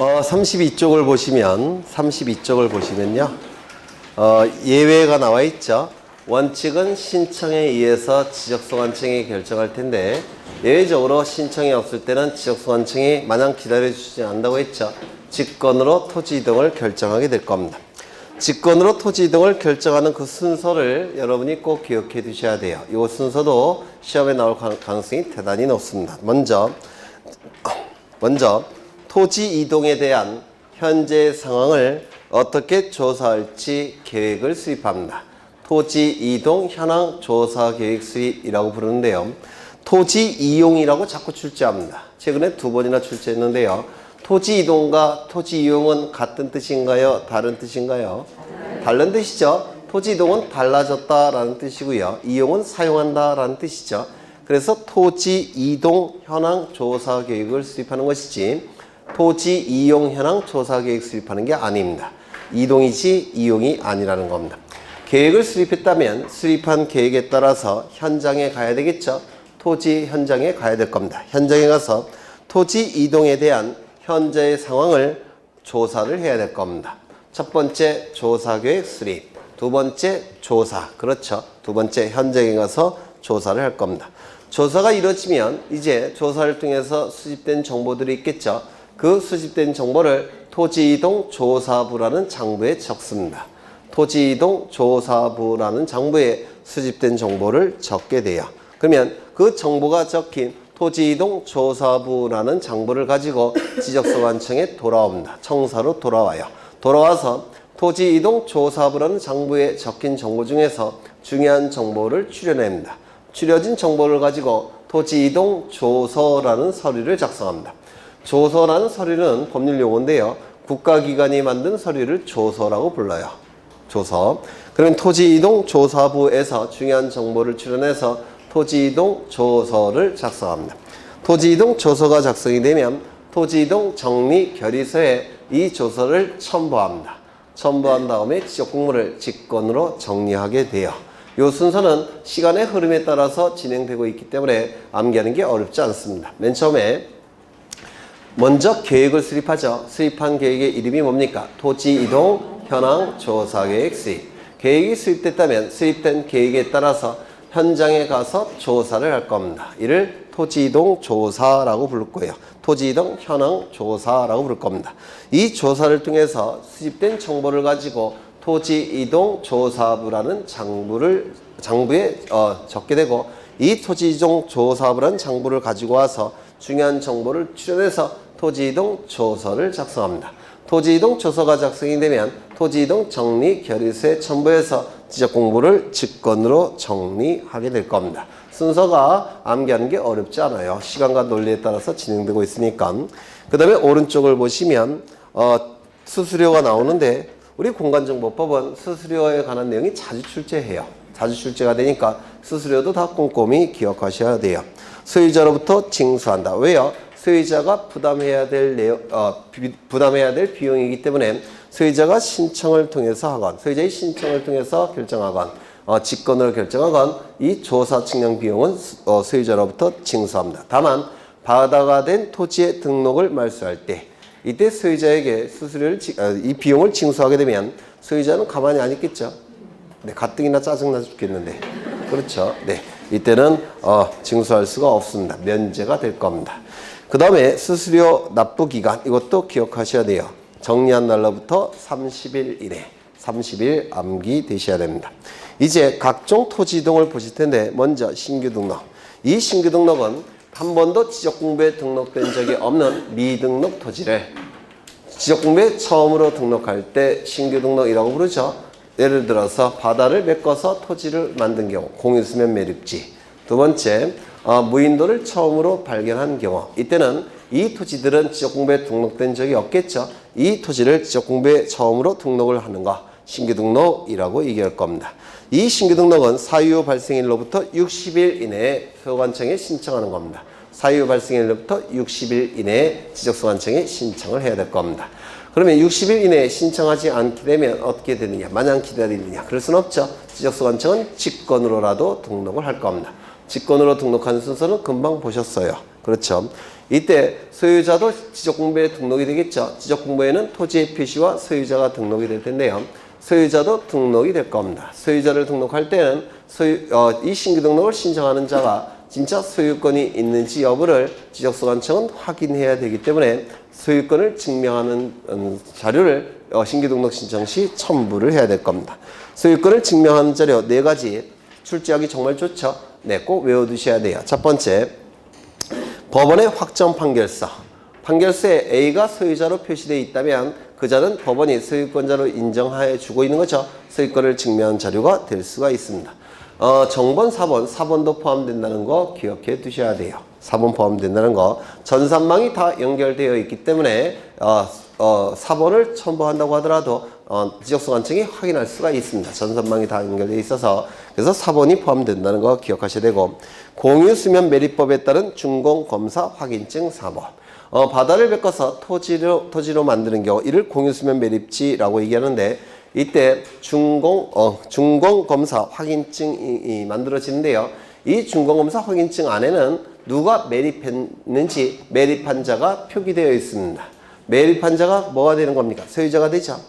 32쪽을 보시면요. 예외가 나와 있죠. 원칙은 신청에 의해서 지적소관청이 결정할 텐데 예외적으로 신청이 없을 때는 지적소관청이 마냥 기다려주지 않는다고 했죠. 직권으로 토지 이동을 결정하게 될 겁니다. 직권으로 토지 이동을 결정하는 그 순서를 여러분이 꼭 기억해 두셔야 돼요. 이 순서도 시험에 나올 가능성이 대단히 높습니다. 먼저 토지 이동에 대한 현재 상황을 어떻게 조사할지 계획을 수립합니다. 토지 이동 현황 조사 계획 수립이라고 부르는데요. 토지 이용이라고 자꾸 출제합니다. 최근에 2번이나 출제했는데요. 토지 이동과 토지 이용은 같은 뜻인가요? 다른 뜻인가요? 다른 뜻이죠. 토지 이동은 달라졌다라는 뜻이고요. 이용은 사용한다라는 뜻이죠. 그래서 토지 이동 현황 조사 계획을 수립하는 것이지 토지 이용 현황 조사 계획 수립하는 게 아닙니다. 이동이지 이용이 아니라는 겁니다. 계획을 수립했다면 수립한 계획에 따라서 현장에 가야 되겠죠. 토지 현장에 가야 될 겁니다. 현장에 가서 토지 이동에 대한 현재의 상황을 조사를 해야 될 겁니다. 첫 번째 조사계획 수립, 두 번째 조사, 그렇죠. 두 번째 현장에 가서 조사를 할 겁니다. 조사가 이루어지면 이제 조사를 통해서 수집된 정보들이 있겠죠. 그 수집된 정보를 토지이동 조사부라는 장부에 적습니다. 토지이동 조사부라는 장부에 수집된 정보를 적게 돼요. 그러면 그 정보가 적힌 토지이동 조사부라는 장부를 가지고 지적소관청에 돌아옵니다. 청사로 돌아와요. 돌아와서 토지이동 조사부라는 장부에 적힌 정보 중에서 중요한 정보를 추려냅니다. 추려진 정보를 가지고 토지이동 조서라는 서류를 작성합니다. 조서라는 서류는 법률 용어인데요. 국가기관이 만든 서류를 조서라고 불러요. 조서. 그러면 토지이동 조사부에서 중요한 정보를 추려내서 토지이동 조서를 작성합니다. 토지이동 조서가 작성이 되면 토지이동 정리 결의서에 이 조서를 첨부합니다. 첨부한 다음에 지적공무를 직권으로 정리하게 돼요. 이 순서는 시간의 흐름에 따라서 진행되고 있기 때문에 암기하는 게 어렵지 않습니다. 맨 처음에 먼저 계획을 수립하죠. 수립한 계획의 이름이 뭡니까? 토지이동 현황 조사계획 수립. 계획이 수립됐다면 수립된 계획에 따라서 현장에 가서 조사를 할 겁니다. 이를 토지이동 조사라고 부를 거예요. 토지이동 현황 조사라고 부를 겁니다. 이 조사를 통해서 수집된 정보를 가지고 토지이동 조사부라는 장부에 적게 되고 이 토지이동 조사부라는 장부를 가지고 와서 중요한 정보를 추려내서 토지이동 조서를 작성합니다. 토지이동 조서가 작성이 되면 토지이동 정리 결의서에 첨부해서 지적공부를 직권으로 정리하게 될 겁니다. 순서가 암기하는 게 어렵지 않아요. 시간과 논리에 따라서 진행되고 있으니까. 그 다음에 오른쪽을 보시면 수수료가 나오는데 우리 공간정보법은 수수료에 관한 내용이 자주 출제해요. 자주 출제가 되니까 수수료도 다 꼼꼼히 기억하셔야 돼요. 소유자로부터 징수한다. 왜요? 소유자가 부담해야 될 비용이기 때문에 소유자가 신청을 통해서 하건, 소유자의 신청을 통해서 결정하건, 직권으로 결정하건 이 조사 측량 비용은 소유자로부터 징수합니다. 다만 바다가 된 토지의 등록을 말소할 때 이때 소유자에게 이 비용을 징수하게 되면 소유자는 가만히 안 있겠죠. 네, 가뜩이나 짜증나 죽겠는데. 그렇죠. 네, 이때는 징수할 수가 없습니다. 면제가 될 겁니다. 그 다음에 수수료 납부 기간, 이것도 기억하셔야 돼요. 정리한 날로부터 30일 이내, 30일 암기되셔야 됩니다. 이제 각종 토지 이동을 보실 텐데 먼저 신규 등록. 이 신규 등록은 한 번도 지적공부에 등록된 적이 없는 미등록 토지를 지적공부에 처음으로 등록할 때 신규 등록이라고 부르죠. 예를 들어서 바다를 메꿔서 토지를 만든 경우, 공유수면 매립지. 두 번째, 무인도를 처음으로 발견한 경우, 이때는 이 토지들은 지적공부에 등록된 적이 없겠죠. 이 토지를 지적공부에 처음으로 등록을 하는 거, 신규 등록이라고 얘기할 겁니다. 이 신규 등록은 사유 발생일로부터 60일 이내에 소관청에 신청하는 겁니다. 사유 발생일로부터 60일 이내에 지적소관청에 신청을 해야 될 겁니다. 그러면 60일 이내에 신청하지 않게 되면 어떻게 되느냐? 마냥 기다리느냐? 그럴 수는 없죠. 지적소관청은 직권으로라도 등록을 할 겁니다. 직권으로 등록하는 순서는 금방 보셨어요. 그렇죠. 이때 소유자도 지적공부에 등록이 되겠죠. 지적공부에는 토지의 표시와 소유자가 등록이 될 텐데요. 소유자도 등록이 될 겁니다. 소유자를 등록할 때는 이 신규 등록을 신청하는 자가 진짜 소유권이 있는지 여부를 지적소관청은 확인해야 되기 때문에 소유권을 증명하는 자료를 신규 등록 신청 시 첨부를 해야 될 겁니다. 소유권을 증명하는 자료 4가지 출제하기 정말 좋죠. 네, 꼭 외워두셔야 돼요. 첫 번째, 법원의 확정 판결서. 판결서에 A가 소유자로 표시되어 있다면 그 자는 법원이 소유권자로 인정하여 주고 있는 거죠. 소유권을 증명한 자료가 될 수가 있습니다. 정번 4번도 포함된다는 거 기억해 두셔야 돼요. 4번 포함된다는 거. 전산망이 다 연결되어 있기 때문에 4번을 첨부한다고 하더라도 지적소관청이 확인할 수가 있습니다. 전산망이 다 연결되어 있어서. 그래서 4번이 포함된다는 거 기억하셔야 되고, 공유수면 매립법에 따른 준공검사 확인증 4번. 바다를 메꿔서 토지로 만드는 경우 이를 공유수면 매립지라고 얘기하는데, 이때 준공검사 확인증이 만들어지는데요. 이 준공검사 확인증 안에는 누가 매립했는지 매립한 자가 표기되어 있습니다. 매립한 자가 뭐가 되는 겁니까? 소유자가 되죠.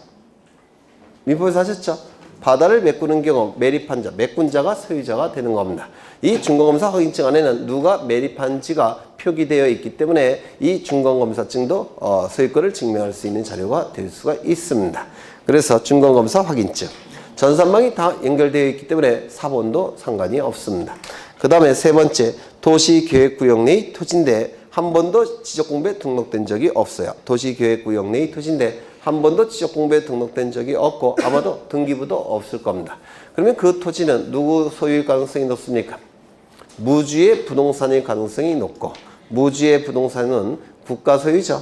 민법에서 하셨죠? 바다를 메꾸는 경우 매립한 자, 메꾼 자가 소유자가 되는 겁니다. 이 준공검사 확인증 안에는 누가 매립한지가 표기되어 있기 때문에 이 준공검사증도 소유권을 증명할 수 있는 자료가 될 수가 있습니다. 그래서 준공검사 확인증. 전산망이 다 연결되어 있기 때문에 4번도 상관이 없습니다. 그 다음에 세 번째, 도시계획구역 내의 토지인데 한 번도 지적공부에 등록된 적이 없어요. 도시계획구역 내의 토지인데 한 번도 지적공부에 등록된 적이 없고 아마도 등기부도 없을 겁니다. 그러면 그 토지는 누구 소유일 가능성이 높습니까? 무주의 부동산일 가능성이 높고, 무주의 부동산은 국가 소유죠.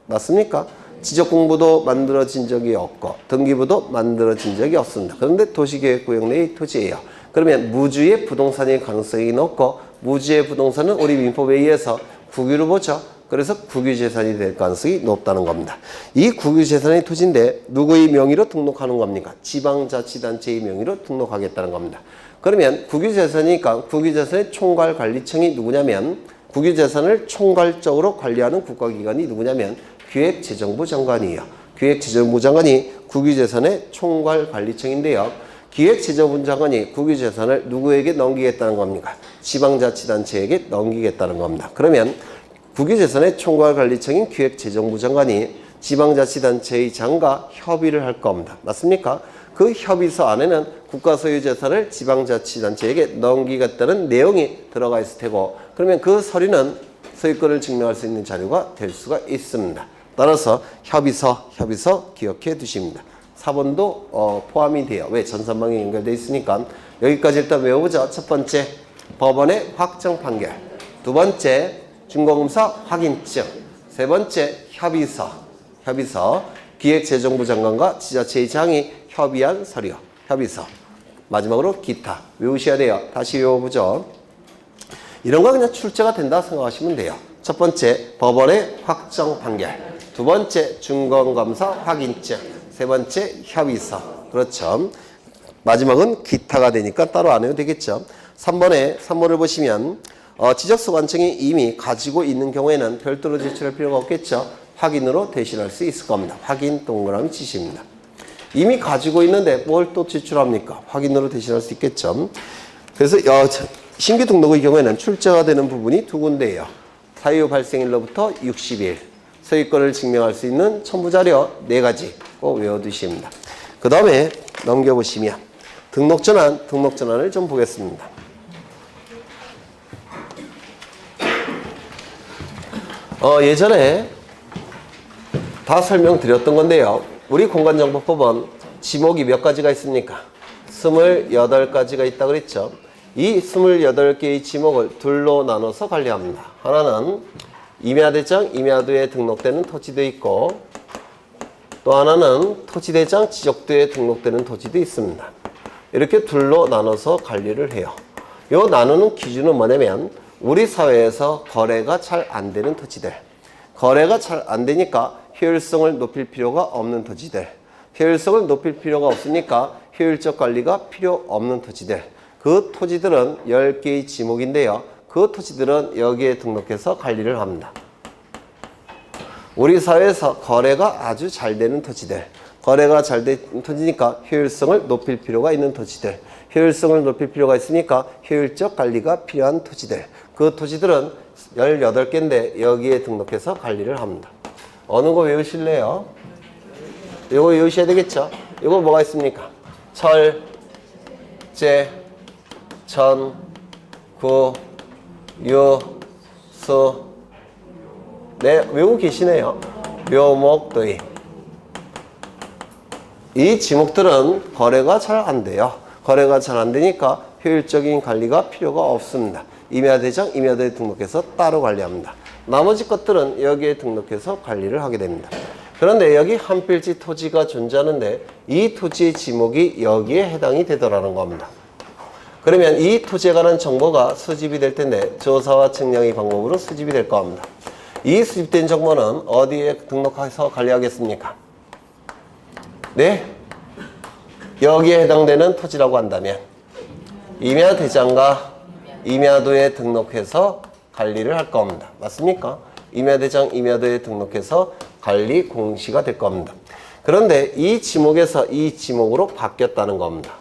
맞습니까? 지적공부도 만들어진 적이 없고 등기부도 만들어진 적이 없습니다. 그런데 도시계획구역 내의 토지예요. 그러면 무주의 부동산일 가능성이 높고, 무주의 부동산은 우리 민법에 의해서 국유로 보죠. 그래서 국유재산이 될 가능성이 높다는 겁니다. 이 국유재산의 토지인데 누구의 명의로 등록하는 겁니까? 지방자치단체의 명의로 등록하겠다는 겁니다. 그러면 국유재산이니까 국유재산의 총괄관리청이 누구냐면, 국유재산을 총괄적으로 관리하는 국가기관이 누구냐면 기획재정부 장관이에요. 기획재정부 장관이 국유재산의 총괄관리청인데요. 기획재정부 장관이 국유재산을 누구에게 넘기겠다는 겁니까? 지방자치단체에게 넘기겠다는 겁니다. 그러면 국유재산의 총괄관리청인 기획재정부 장관이 지방자치단체의 장과 협의를 할 겁니다. 맞습니까? 그 협의서 안에는 국가소유재산을 지방자치단체에게 넘기겠다는 내용이 들어가 있을 테고, 그러면 그 서류는 소유권을 증명할 수 있는 자료가 될 수가 있습니다. 따라서 협의서 기억해 두십니다. 4번도 포함이 돼요. 왜? 전산망에 연결되어 있으니까. 여기까지 일단 외워보죠. 첫 번째, 법원의 확정 판결. 두 번째, 준공검사 확인증. 세 번째, 협의서. 기획재정부 장관과 지자체의 장이 협의한 서류. 협의서. 마지막으로 기타. 외우셔야 돼요. 다시 외워보죠. 이런 거 그냥 출제가 된다 생각하시면 돼요. 첫 번째, 법원의 확정 판결. 두 번째, 준공검사 확인증. 세 번째, 협의서. 그렇죠. 마지막은 기타가 되니까 따로 안 해도 되겠죠. 3번을 보시면 지적소관청이 이미 가지고 있는 경우에는 별도로 제출할 필요가 없겠죠. 확인으로 대신할 수 있을 겁니다. 확인 동그라미 치십니다. 이미 가지고 있는데 뭘 또 제출합니까? 확인으로 대신할 수 있겠죠. 그래서 신규 등록의 경우에는 출제가 되는 부분이 두 군데예요. 사유 발생일로부터 60일. 소유권을 증명할 수 있는 첨부자료 4가지 꼭 외워두십니다. 그 다음에 넘겨보시면 등록전환을 좀 보겠습니다. 예전에 다 설명드렸던 건데요. 우리 공간정보법은 지목이 몇 가지가 있습니까? 28가지가 있다고 그랬죠. 이 28개의 지목을 둘로 나눠서 관리합니다. 하나는 임야대장, 임야도에 등록되는 토지도 있고, 또 하나는 토지대장, 지적도에 등록되는 토지도 있습니다. 이렇게 둘로 나눠서 관리를 해요. 요 나누는 기준은 뭐냐면, 우리 사회에서 거래가 잘 안 되는 토지들, 거래가 잘 안 되니까 효율성을 높일 필요가 없는 토지들, 효율성을 높일 필요가 없으니까 효율적 관리가 필요 없는 토지들, 그 토지들은 10개의 지목인데요. 그 토지들은 여기에 등록해서 관리를 합니다. 우리 사회에서 거래가 아주 잘 되는 토지들, 거래가 잘 되는 토지니까 효율성을 높일 필요가 있는 토지들, 효율성을 높일 필요가 있으니까 효율적 관리가 필요한 토지들, 그 토지들은 18개인데 여기에 등록해서 관리를 합니다. 어느 거 외우실래요? 이거 외우셔야 되겠죠? 이거 뭐가 있습니까? 철, 제, 전, 구, 유, 수. 네, 외우고 계시네요. 묘목, 도이. 이 지목들은 거래가 잘 안 돼요. 거래가 잘 안 되니까 효율적인 관리가 필요가 없습니다. 임야대장, 임야도에 등록해서 따로 관리합니다. 나머지 것들은 여기에 등록해서 관리를 하게 됩니다. 그런데 여기 한 필지 토지가 존재하는데 이 토지의 지목이 여기에 해당이 되더라는 겁니다. 그러면 이 토지에 관한 정보가 수집이 될 텐데 조사와 측량의 방법으로 수집이 될 겁니다. 이 수집된 정보는 어디에 등록해서 관리하겠습니까? 네? 여기에 해당되는 토지라고 한다면 임야대장과 임야도에 등록해서 관리를 할 겁니다. 맞습니까? 임야대장, 임야도에 등록해서 관리 공시가 될 겁니다. 그런데 이 지목에서 이 지목으로 바뀌었다는 겁니다.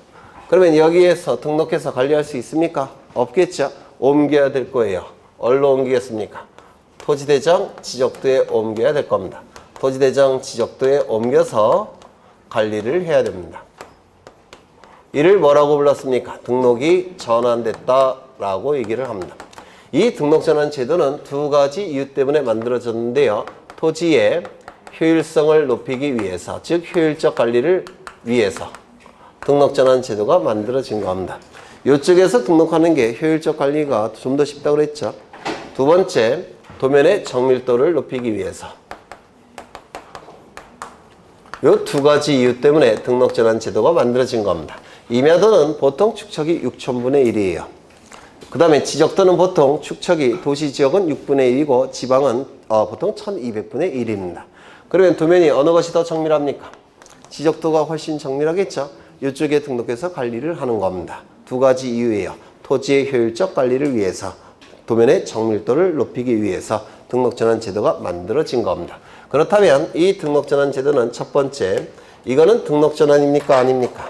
그러면 여기에서 등록해서 관리할 수 있습니까? 없겠죠? 옮겨야 될 거예요. 어디로 옮기겠습니까? 토지대장 지적도에 옮겨야 될 겁니다. 토지대장 지적도에 옮겨서 관리를 해야 됩니다. 이를 뭐라고 불렀습니까? 등록이 전환됐다라고 얘기를 합니다. 이 등록전환 제도는 두 가지 이유 때문에 만들어졌는데요. 토지의 효율성을 높이기 위해서, 즉 효율적 관리를 위해서 등록전환 제도가 만들어진 겁니다. 이쪽에서 등록하는 게 효율적 관리가 좀 더 쉽다고 그랬죠. 두 번째, 도면의 정밀도를 높이기 위해서. 이 두 가지 이유 때문에 등록전환 제도가 만들어진 겁니다. 임야도는 보통 축척이 6,000분의 1이에요. 그 다음에 지적도는 보통 축척이 도시지역은 6분의 1이고 지방은 보통 1200분의 1입니다. 그러면 도면이 어느 것이 더 정밀합니까? 지적도가 훨씬 정밀하겠죠? 이쪽에 등록해서 관리를 하는 겁니다. 두 가지 이유예요. 토지의 효율적 관리를 위해서, 도면의 정밀도를 높이기 위해서 등록전환 제도가 만들어진 겁니다. 그렇다면 이 등록전환 제도는 첫 번째, 이거는 등록전환입니까? 아닙니까?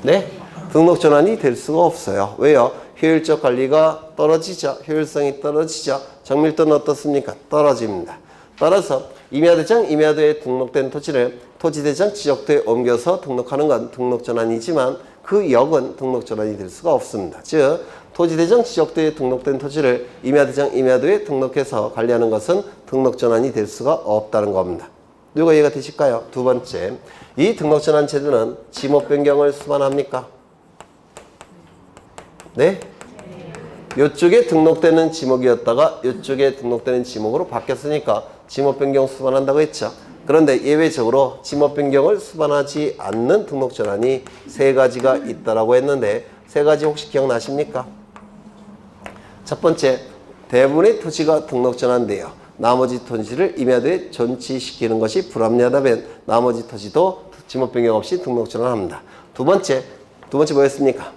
네? 등록전환이 될 수가 없어요. 왜요? 효율적 관리가 떨어지죠. 효율성이 떨어지죠. 정밀도는 어떻습니까? 떨어집니다. 따라서 임야대장, 임야도에 등록된 토지를 토지대장 지적도에 옮겨서 등록하는 건 등록전환이지만 그 역은 등록전환이 될 수가 없습니다. 즉 토지대장 지적도에 등록된 토지를 임야대장, 임야도에 등록해서 관리하는 것은 등록전환이 될 수가 없다는 겁니다. 누가 이해가 되실까요? 두 번째, 이 등록전환 제도는 지목 변경을 수반합니까? 네? 이쪽에 등록되는 지목이었다가 이쪽에 등록되는 지목으로 바뀌었으니까 지목 변경 수반한다고 했죠. 그런데 예외적으로 지목 변경을 수반하지 않는 등록전환이 세 가지가 있다라고 했는데 세 가지 혹시 기억나십니까? 첫 번째, 대부분의 토지가 등록전환돼요. 나머지 토지를 임야도에 전치시키는 것이 불합리하다면 나머지 토지도 지목 변경 없이 등록전환합니다. 두 번째 뭐였습니까?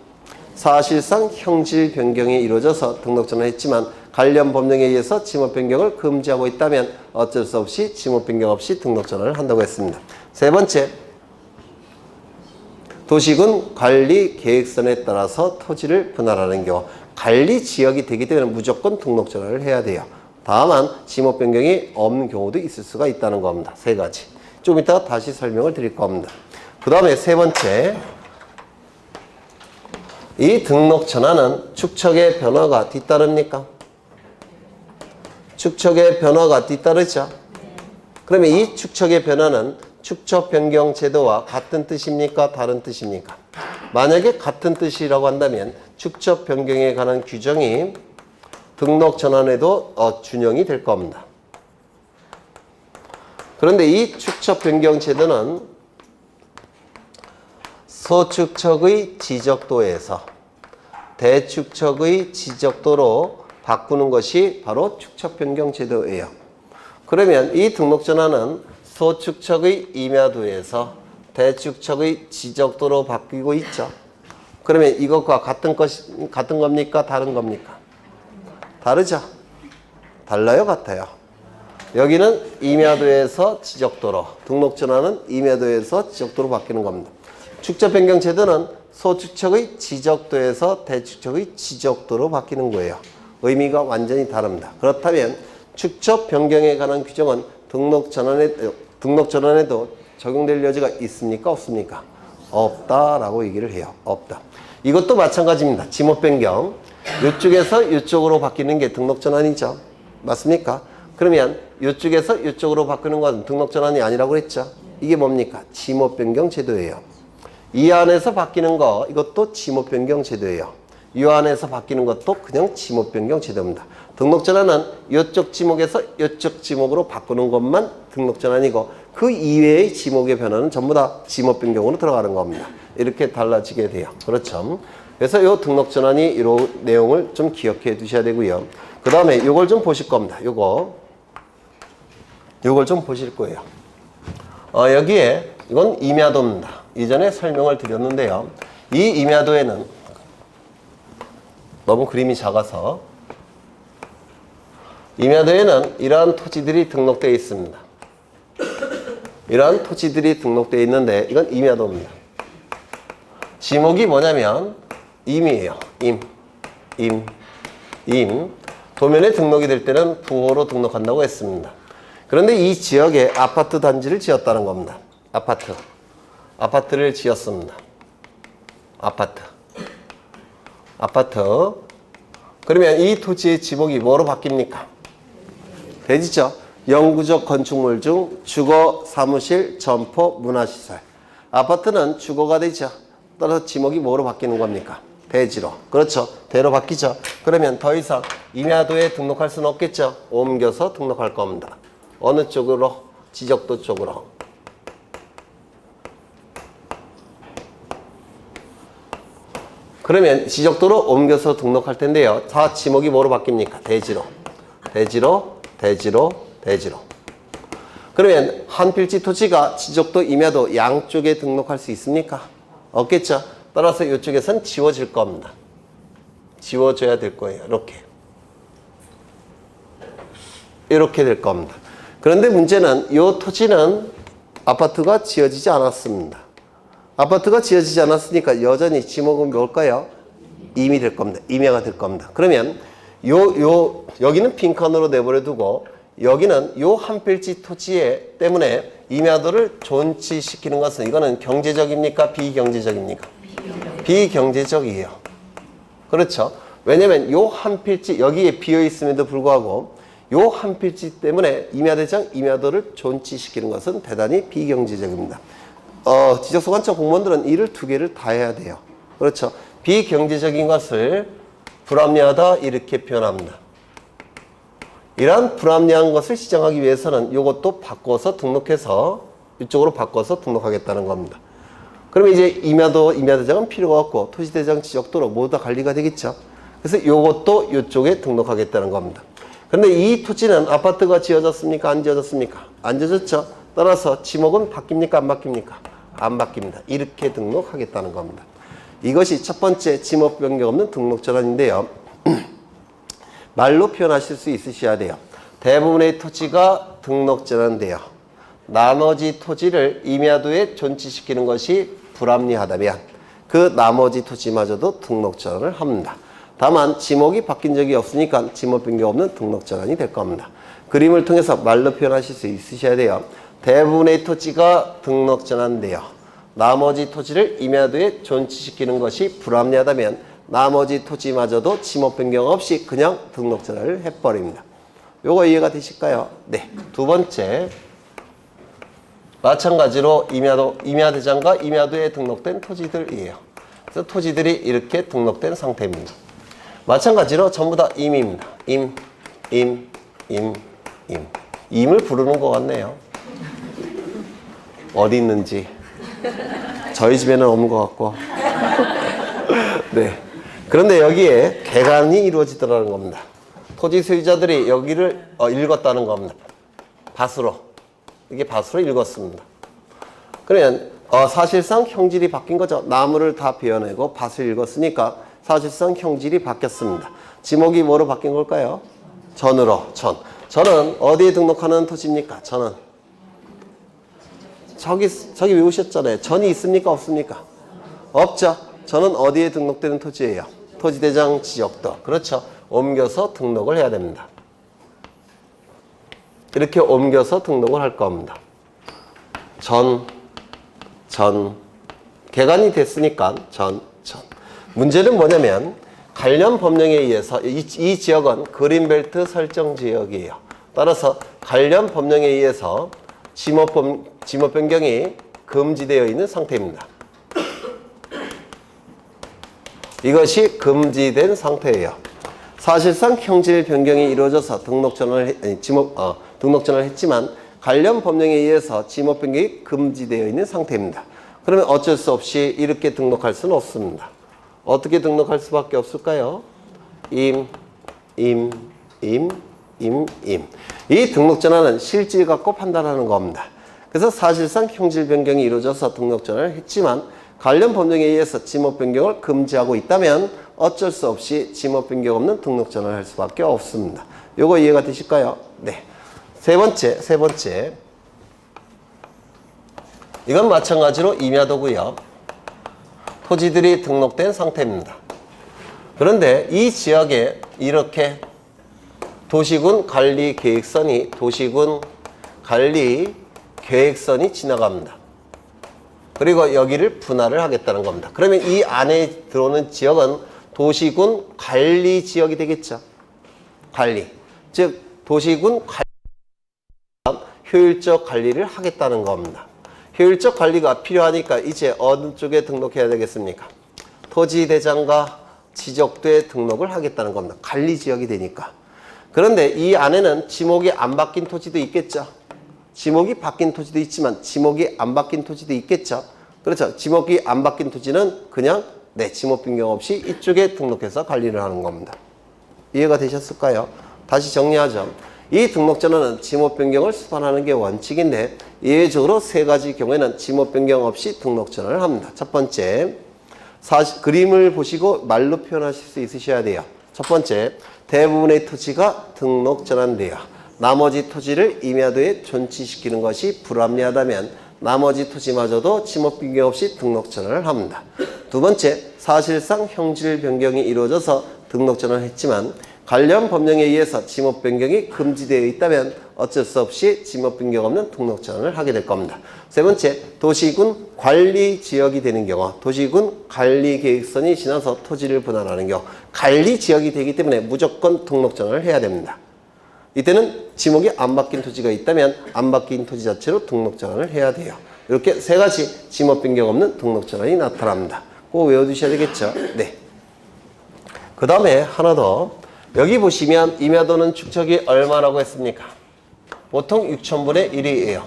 사실상 형질 변경이 이루어져서 등록전환했지만 관련 법령에 의해서 지목 변경을 금지하고 있다면 어쩔 수 없이 지목 변경 없이 등록전환을 한다고 했습니다. 세 번째, 도시군 관리 계획선에 따라서 토지를 분할하는 경우 관리 지역이 되기 때문에 무조건 등록전환을 해야 돼요. 다만 지목 변경이 없는 경우도 있을 수가 있다는 겁니다. 세 가지. 좀 이따가 다시 설명을 드릴 겁니다. 그 다음에 세 번째, 이 등록 전환은 축척의 변화가 뒤따릅니까? 축척의 변화가 뒤따르죠? 그러면 이 축척의 변화는 축척 변경 제도와 같은 뜻입니까? 다른 뜻입니까? 만약에 같은 뜻이라고 한다면 축척 변경에 관한 규정이 등록 전환에도 준용이 될 겁니다. 그런데 이 축척 변경 제도는 소축척의 지적도에서 대축척의 지적도로 바꾸는 것이 바로 축척 변경 제도예요. 그러면 이 등록 전환은 소축척의 임야도에서 대축척의 지적도로 바뀌고 있죠. 그러면 이것과 같은 겁니까? 다른 겁니까? 다르죠? 달라요? 같아요? 여기는 임야도에서 지적도로, 등록전환은 임야도에서 지적도로 바뀌는 겁니다. 축적 변경 제도는 소축척의 지적도에서 대축척의 지적도로 바뀌는 거예요. 의미가 완전히 다릅니다. 그렇다면 축적 변경에 관한 규정은 등록전환에도 적용될 여지가 있습니까? 없습니까? 없다라고 얘기를 해요. 없다. 이것도 마찬가지입니다. 지목 변경. 이쪽에서 이쪽으로 바뀌는 게 등록전환이죠. 맞습니까? 그러면 이쪽에서 이쪽으로 바꾸는 건 등록전환이 아니라고 그랬죠. 이게 뭡니까? 지목 변경 제도예요. 이 안에서 바뀌는 거 이것도 지목 변경 제도예요. 이 안에서 바뀌는 것도 그냥 지목 변경 제도입니다. 등록전환은 이쪽 지목에서 이쪽 지목으로 바꾸는 것만 등록전환이고 그 이외의 지목의 변화는 전부 다 지목 변경으로 들어가는 겁니다. 이렇게 달라지게 돼요. 그렇죠? 그래서 이 등록전환이 이런 내용을 좀 기억해 두셔야 되고요. 그 다음에 이걸 좀 보실 겁니다. 요걸 좀 보실 거예요. 여기에 이건 임야도입니다. 이전에 설명을 드렸는데요. 이 임야도에는 너무 그림이 작아서 임야도에는 이러한 토지들이 등록되어 있습니다. 이러한 토지들이 등록되어 있는데 이건 임야도입니다. 지목이 뭐냐면 임이에요. 임. 도면에 등록이 될 때는 부호로 등록한다고 했습니다. 그런데 이 지역에 아파트 단지를 지었다는 겁니다. 아파트를 지었습니다. 아파트. 그러면 이 토지의 지목이 뭐로 바뀝니까? 대지죠. 영구적 건축물 중 주거, 사무실, 점포, 문화시설. 아파트는 주거가 되죠. 따라서 지목이 뭐로 바뀌는 겁니까? 대지로. 그렇죠. 대로 바뀌죠. 그러면 더 이상 임야도에 등록할 수는 없겠죠. 옮겨서 등록할 겁니다. 어느 쪽으로? 지적도 쪽으로. 그러면 지적도로 옮겨서 등록할 텐데요. 다 지목이 뭐로 바뀝니까? 대지로. 그러면 한 필지 토지가 지적도, 임야도 양쪽에 등록할 수 있습니까? 없겠죠. 따라서 이쪽에선 지워질 겁니다. 지워져야 될 거예요. 이렇게 될 겁니다. 그런데 문제는 이 토지는 아파트가 지어지지 않았습니다. 아파트가 지어지지 않았으니까 여전히 지목은 뭘까요? 임이 될 겁니다. 임야가 될 겁니다. 그러면 여기는 빈칸으로 내버려 두고 여기는 요 한 필지 토지에 때문에 임야도를 존치시키는 것은 이거는 경제적입니까? 비경제적입니까? 비경제적이에요. 그렇죠? 왜냐면 요 한 필지 여기에 비어 있음에도 불구하고 요 한 필지 때문에 임야도를 존치시키는 것은 대단히 비경제적입니다. 지적소관청 공무원들은 일을 두 개를 다 해야 돼요. 그렇죠? 비경제적인 것을 불합리하다 이렇게 표현합니다. 이러한 불합리한 것을 시정하기 위해서는 이것도 바꿔서 등록해서 이쪽으로 바꿔서 등록하겠다는 겁니다. 그러면 이제 임야대장은 필요가 없고 토지대장 지적도로 모두 다 관리가 되겠죠. 그래서 이것도 이쪽에 등록하겠다는 겁니다. 그런데 이 토지는 아파트가 지어졌습니까? 안 지어졌습니까? 안 지어졌죠. 따라서 지목은 바뀝니까? 안 바뀝니까? 안 바뀝니다. 이렇게 등록하겠다는 겁니다. 이것이 첫 번째 지목 변경 없는 등록전환인데요. 말로 표현하실 수 있으셔야 돼요. 대부분의 토지가 등록전환돼요. 나머지 토지를 임야도에 존치시키는 것이 불합리하다면 그 나머지 토지마저도 등록전환을 합니다. 다만 지목이 바뀐 적이 없으니까 지목 변경 없는 등록전환이 될 겁니다. 그림을 통해서 말로 표현하실 수 있으셔야 돼요. 대부분의 토지가 등록전환돼요. 나머지 토지를 임야도에 존치시키는 것이 불합리하다면 나머지 토지마저도 지목 변경 없이 그냥 등록전환을 해버립니다. 요거 이해가 되실까요? 네. 두 번째, 마찬가지로 임야대장과 임야도에 등록된 토지들이에요. 그래서 토지들이 이렇게 등록된 상태입니다. 마찬가지로 전부 다 임입니다. 임을 부르는 것 같네요. 어디 있는지. 저희 집에는 없는 것 같고. 네. 그런데 여기에 개간이 이루어지더라는 겁니다. 토지 소유자들이 여기를 읽었다는 겁니다. 밭으로. 이게 밭으로 읽었습니다. 그러면 사실상 형질이 바뀐 거죠. 나무를 다 베어내고 밭을 읽었으니까 사실상 형질이 바뀌었습니다. 지목이 뭐로 바뀐 걸까요? 전으로. 전은 어디에 등록하는 토지입니까? 전은 저기 외우셨잖아요. 전이 있습니까? 없습니까? 없죠. 전은 어디에 등록되는 토지예요? 토지대장 지역도. 그렇죠. 옮겨서 등록을 해야 됩니다. 이렇게 옮겨서 등록을 할 겁니다. 개간이 됐으니까 전. 문제는 뭐냐면 관련 법령에 의해서 이 지역은 그린벨트 설정 지역이에요. 따라서 관련 법령에 의해서 지목 변경이 금지되어 있는 상태입니다. 이것이 금지된 상태예요. 사실상 형질 변경이 이루어져서 등록 전환을 했지만 관련 법령에 의해서 지목 변경이 금지되어 있는 상태입니다. 그러면 어쩔 수 없이 이렇게 등록할 수는 없습니다. 어떻게 등록할 수밖에 없을까요? 이 등록 전환은 실질 갖고 판단하는 겁니다. 그래서 사실상 형질 변경이 이루어져서 등록 전환을 했지만 관련 법령에 의해서 지목 변경을 금지하고 있다면 어쩔 수 없이 지목 변경 없는 등록 전환을 할 수밖에 없습니다. 요거 이해가 되실까요? 네. 세 번째. 이건 마찬가지로 임야도고요. 토지들이 등록된 상태입니다. 그런데 이 지역에 이렇게 도시군 관리 계획선이 지나갑니다. 그리고 여기를 분할을 하겠다는 겁니다. 그러면 이 안에 들어오는 지역은 도시군 관리 지역이 되겠죠. 관리. 즉 도시군 관리 효율적 관리를 하겠다는 겁니다. 효율적 관리가 필요하니까 이제 어느 쪽에 등록해야 되겠습니까? 토지대장과 지적도에 등록을 하겠다는 겁니다. 관리 지역이 되니까. 그런데 이 안에는 지목이 안 바뀐 토지도 있겠죠. 지목이 바뀐 토지도 있지만 지목이 안 바뀐 토지도 있겠죠. 그렇죠. 지목이 안 바뀐 토지는 그냥 지목 변경 없이 이쪽에 등록해서 관리를 하는 겁니다. 이해가 되셨을까요? 다시 정리하죠. 이 등록 전환은 지목 변경을 수반하는 게 원칙인데 예외적으로 세 가지 경우에는 지목 변경 없이 등록 전환을 합니다. 첫 번째, 그림을 보시고 말로 표현하실 수 있으셔야 돼요. 첫 번째, 대부분의 토지가 등록 전환돼요. 나머지 토지를 임야도에 존치시키는 것이 불합리하다면 나머지 토지마저도 지목 변경 없이 등록 전환을 합니다. 두 번째, 사실상 형질 변경이 이루어져서 등록 전환을 했지만 관련 법령에 의해서 지목 변경이 금지되어 있다면 어쩔 수 없이 지목 변경 없는 등록 전환을 하게 될 겁니다. 세 번째, 도시군 관리 지역이 되는 경우, 도시군 관리 계획선이 지나서 토지를 분할하는 경우, 관리 지역이 되기 때문에 무조건 등록 전환을 해야 됩니다. 이때는 지목이 안 바뀐 토지가 있다면 안 바뀐 토지 자체로 등록 전환을 해야 돼요. 이렇게 세 가지 지목 변경 없는 등록 전환이 나타납니다. 꼭 외워두셔야 되겠죠. 네. 그 다음에 하나 더. 여기 보시면 임야도는 축척이 얼마라고 했습니까? 보통 6,000분의 1이에요.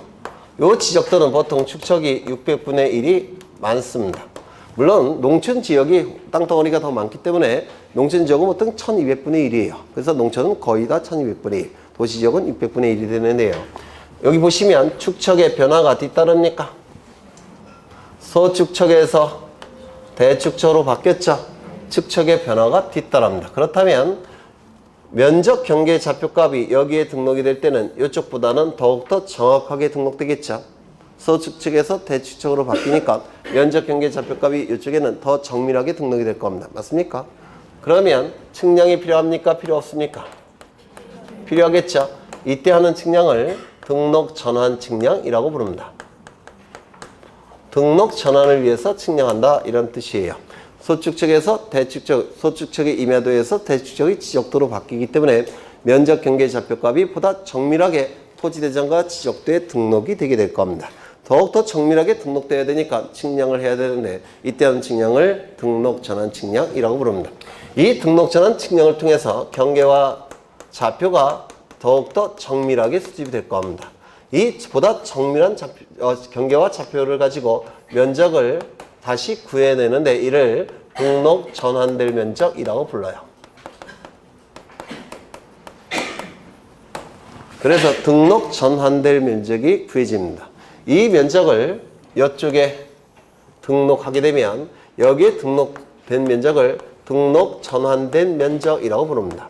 요 지적도는 보통 축척이 600분의 1이 많습니다. 물론 농촌 지역이 땅덩어리가 더 많기 때문에 농촌 지역은 보통 1200분의 1이에요. 그래서 농촌은 거의 다 1200분의 1, 도시 지역은 600분의 1이 되는데요. 여기 보시면 축척의 변화가 뒤따릅니까? 소축척에서 대축척으로 바뀌었죠. 축척의 변화가 뒤따릅니다. 그렇다면 면적 경계 좌표값이 여기에 등록이 될 때는 이쪽보다는 더욱더 정확하게 등록되겠죠. 소축척에서 대축척으로 바뀌니까 면적 경계 좌표값이 이쪽에는 더 정밀하게 등록이 될 겁니다. 맞습니까? 그러면 측량이 필요합니까? 필요 없습니까? 필요하겠죠. 이때 하는 측량을 등록 전환 측량이라고 부릅니다. 등록 전환을 위해서 측량한다 이런 뜻이에요. 소축척에서 대축척, 소축척의 임야도에서 대축척의 지적도로 바뀌기 때문에 면적 경계 좌표값이 보다 정밀하게 토지대장과 지적도에 등록이 되게 될 겁니다. 더욱더 정밀하게 등록되어야 되니까 측량을 해야 되는데 이때 하는 측량을 등록 전환 측량이라고 부릅니다. 이 등록 전환 측량을 통해서 경계와 좌표가 더욱더 정밀하게 수집이 될 겁니다. 이 보다 정밀한 경계와 좌표를 가지고 면적을 다시 구해내는데 이를 등록 전환될 면적이라고 불러요. 그래서 등록 전환될 면적이 구해집니다. 이 면적을 이쪽에 등록하게 되면 여기에 등록된 면적을 등록 전환된 면적이라고 부릅니다.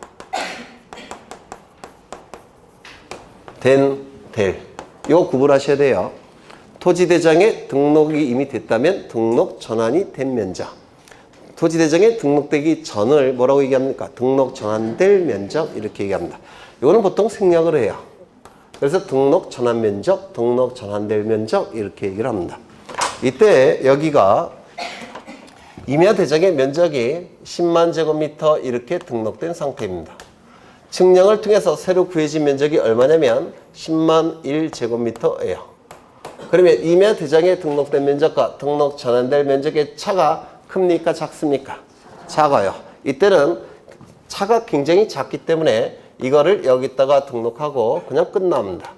될. 이거 구분하셔야 돼요. 토지대장에 등록이 이미 됐다면 등록 전환이 된 면적. 토지대장에 등록되기 전을 뭐라고 얘기합니까? 등록 전환될 면적 이렇게 얘기합니다. 이거는 보통 생략을 해요. 그래서 등록 전환 면적, 등록 전환될 면적 이렇게 얘기를 합니다. 이때 여기가 임야대장의 면적이 10만 제곱미터 이렇게 등록된 상태입니다. 측량을 통해서 새로 구해진 면적이 얼마냐면 10만 1제곱미터예요. 그러면 임야대장에 등록된 면적과 등록 전환될 면적의 차가 큽니까? 작습니까? 작아요. 이때는 차가 굉장히 작기 때문에 이거를 여기다가 등록하고 그냥 끝납니다.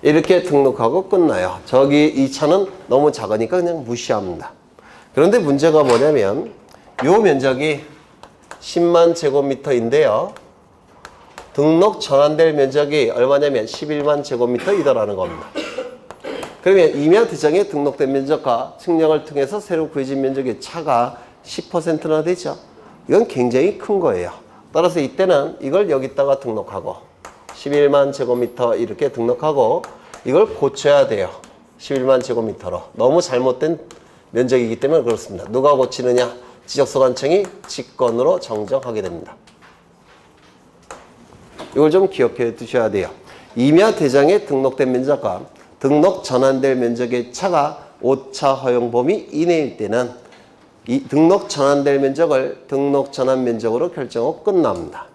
이렇게 등록하고 끝나요. 저기 이 차는 너무 작으니까 그냥 무시합니다. 그런데 문제가 뭐냐면 이 면적이 10만 제곱미터인데요. 등록 전환될 면적이 얼마냐면 11만 제곱미터이더라는 겁니다. 그러면 임야대장에 등록된 면적과 측량을 통해서 새로 구해진 면적의 차가 10%나 되죠. 이건 굉장히 큰 거예요. 따라서 이때는 이걸 여기다가 등록하고 11만 제곱미터 이렇게 등록하고 이걸 고쳐야 돼요. 11만 제곱미터로. 너무 잘못된 면적이기 때문에 그렇습니다. 누가 고치느냐? 지적소관청이 직권으로 정정하게 됩니다. 이걸 좀 기억해 두셔야 돼요. 임야대장에 등록된 면적과 등록 전환될 면적의 차가 오차 허용 범위 이내일 때는 이 등록 전환될 면적을 등록 전환 면적으로 결정하고 끝납니다.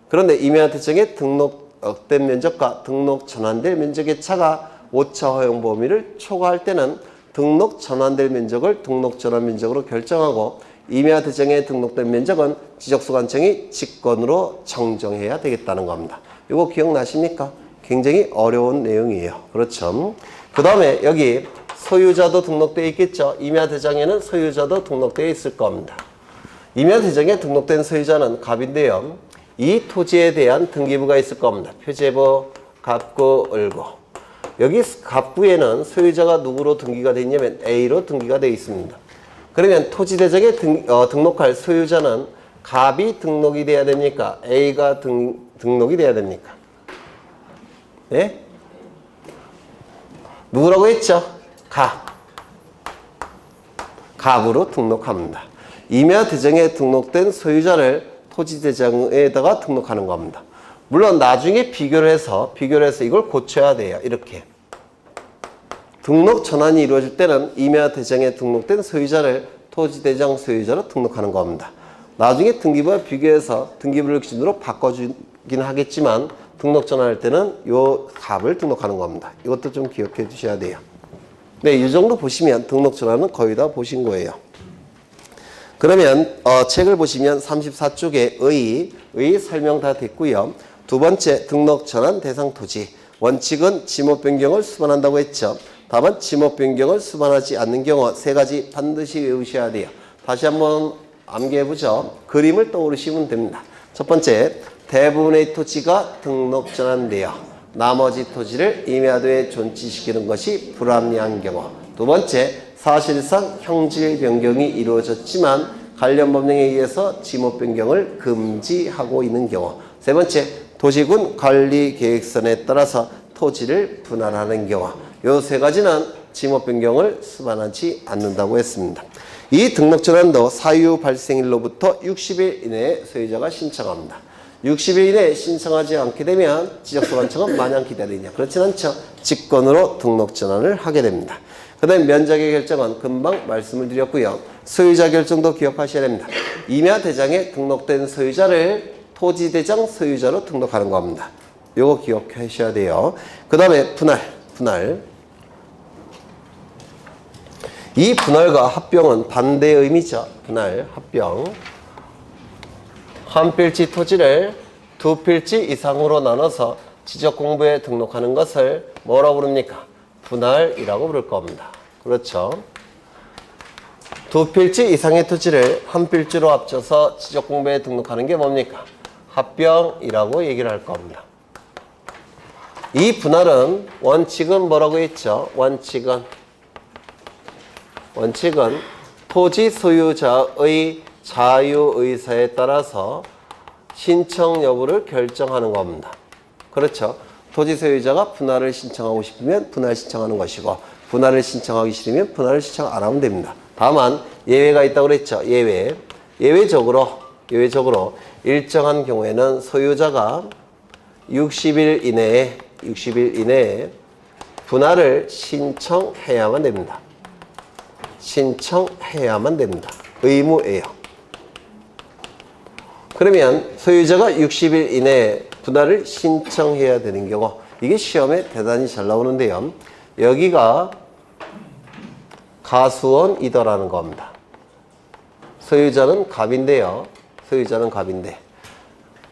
그런데 임야대장에 등록된 면적과 등록 전환될 면적의 차가 오차 허용 범위를 초과할 때는 등록 전환될 면적을 등록 전환 면적으로 결정하고 임야대장에 등록된 면적은 지적소관청이 직권으로 정정해야 되겠다는 겁니다. 이거 기억나십니까? 굉장히 어려운 내용이에요. 그렇죠? 그 다음에 여기 소유자도 등록되어 있겠죠. 임야대장에는 소유자도 등록되어 있을 겁니다. 임야대장에 등록된 소유자는 갑인데요. 이 토지에 대한 등기부가 있을 겁니다. 표제부, 갑구, 을구. 여기 갑구에는 소유자가 누구로 등기가 되어 있냐면 A로 등기가 되어 있습니다. 그러면 토지대장에 등록할 소유자는 갑이 등록이 돼야 됩니까? A가 등록이 돼야 됩니까? 예? 누구라고 했죠? 갑으로 등록합니다. 임야대장에 등록된 소유자를 토지대장에다가 등록하는 겁니다. 물론 나중에 비교를 해서 이걸 고쳐야 돼요. 이렇게. 등록 전환이 이루어질 때는 임야대장에 등록된 소유자를 토지대장 소유자로 등록하는 겁니다. 나중에 등기부와 비교해서 등기부를 기준으로 바꿔주긴 하겠지만 등록 전환할 때는 요 갑을 등록하는 겁니다. 이것도 좀 기억해 주셔야 돼요. 네, 이 정도 보시면 등록 전환은 거의 다 보신 거예요. 그러면 책을 보시면 34쪽에 의 설명 다 됐고요. 두 번째 등록 전환 대상 토지. 원칙은 지목 변경을 수반한다고 했죠. 다만 지목 변경을 수반하지 않는 경우 세 가지 반드시 외우셔야 돼요. 다시 한번 암기해보죠. 그림을 떠오르시면 됩니다. 첫 번째, 대부분의 토지가 등록 전환되어 나머지 토지를 임야도에 존치시키는 것이 불합리한 경우. 두 번째, 사실상 형질 변경이 이루어졌지만 관련 법령에 의해서 지목 변경을 금지하고 있는 경우. 세 번째, 도시군 관리 계획선에 따라서 토지를 분할하는 경우. 이 세 가지는 지목 변경을 수반하지 않는다고 했습니다. 이 등록 전환도 사유 발생일로부터 60일 이내에 소유자가 신청합니다. 60일 이내에 신청하지 않게 되면 지적소관청은 마냥 기다리냐. 그렇진 않죠. 직권으로 등록 전환을 하게 됩니다. 그 다음에 면적의 결정은 금방 말씀을 드렸고요. 소유자 결정도 기억하셔야 됩니다. 임야대장에 등록된 소유자를 토지대장 소유자로 등록하는 겁니다. 요거 기억하셔야 돼요. 그 다음에 분할. 이 분할과 합병은 반대의 의미죠. 분할, 합병. 한 필지 토지를 두 필지 이상으로 나눠서 지적공부에 등록하는 것을 뭐라고 부릅니까? 분할이라고 부를 겁니다. 그렇죠. 두 필지 이상의 토지를 한 필지로 합쳐서 지적공부에 등록하는 게 뭡니까? 합병이라고 얘기를 할 겁니다. 이 분할은 원칙은 뭐라고 했죠? 원칙은 토지 소유자의 자유의사에 따라서 신청 여부를 결정하는 겁니다. 그렇죠. 토지 소유자가 분할을 신청하고 싶으면 분할 신청하는 것이고 분할을 신청하기 싫으면 분할을 신청 안 하면 됩니다. 다만 예외가 있다고 그랬죠. 예외적으로 일정한 경우에는 소유자가 60일 이내에 분할을 신청해야만 됩니다. 의무예요. 그러면 소유자가 60일 이내에 분할을 신청해야 되는 경우, 이게 시험에 대단히 잘 나오는데요. 여기가 가수원이더라는 겁니다. 소유자는 갑인데요.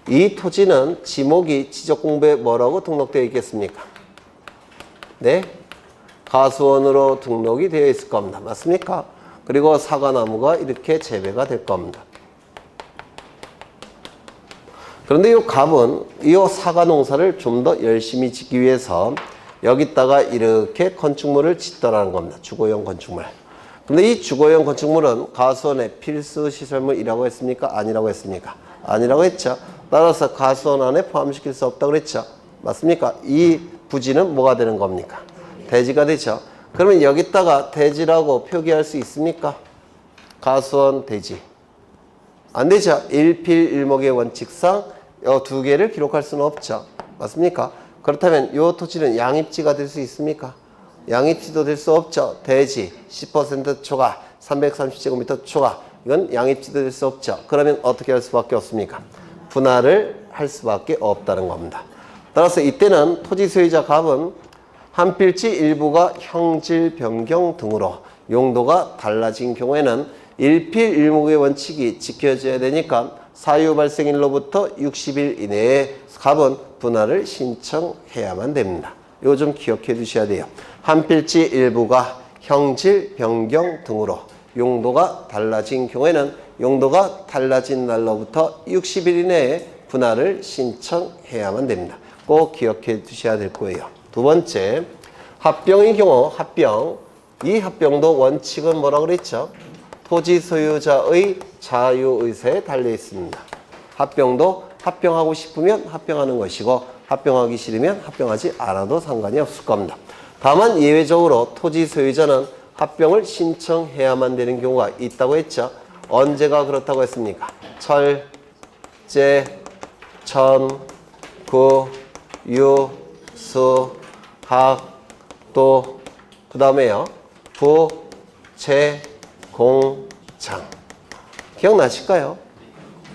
이 토지는 지목이 지적공부에 뭐라고 등록되어 있겠습니까? 네? 가수원으로 등록이 되어 있을 겁니다. 맞습니까? 그리고 사과나무가 이렇게 재배가 될 겁니다. 그런데 이 갑은 이 사과 농사를 좀 더 열심히 짓기 위해서 여기다가 이렇게 건축물을 짓더라는 겁니다. 주거용 건축물. 근데 이 주거용 건축물은 가수원의 필수 시설물이라고 했습니까? 아니라고 했습니까? 아니라고 했죠. 따라서 가수원 안에 포함시킬 수 없다고 그랬죠. 맞습니까? 이 부지는 뭐가 되는 겁니까? 대지가 되죠. 그러면 여기다가 대지라고 표기할 수 있습니까? 가수원 대지. 안 되죠. 일필일목의 원칙상 이 두 개를 기록할 수는 없죠. 맞습니까? 그렇다면 이 토지는 양입지가 될 수 있습니까? 양입지도 될 수 없죠. 대지 10% 초과 330제곱미터 초과, 이건 양입지도 될 수 없죠. 그러면 어떻게 할 수밖에 없습니까? 분할을 할 수밖에 없다는 겁니다. 따라서 이때는 토지 소유자 갑은 한 필지 일부가 형질 변경 등으로 용도가 달라진 경우에는 일필일목의 원칙이 지켜져야 되니까 사유 발생일로부터 60일 이내에 갑은 분할을 신청해야만 됩니다. 이거 좀 기억해 두셔야 돼요. 한 필지 일부가 형질 변경 등으로 용도가 달라진 경우에는 용도가 달라진 날로부터 60일 이내에 분할을 신청해야만 됩니다. 꼭 기억해 두셔야 될 거예요. 두 번째, 합병의 경우 이 합병도 원칙은 뭐라고 그랬죠? 토지 소유자의 자유의사에 달려 있습니다. 합병도 합병하고 싶으면 합병하는 것이고 합병하기 싫으면 합병하지 않아도 상관이 없을 겁니다. 다만 예외적으로 토지 소유자는 합병을 신청해야만 되는 경우가 있다고 했죠. 언제가 그렇다고 했습니까? 철제, 천, 구, 유, 수, 학, 도, 그 다음에요. 부, 채, 공장. 기억나실까요?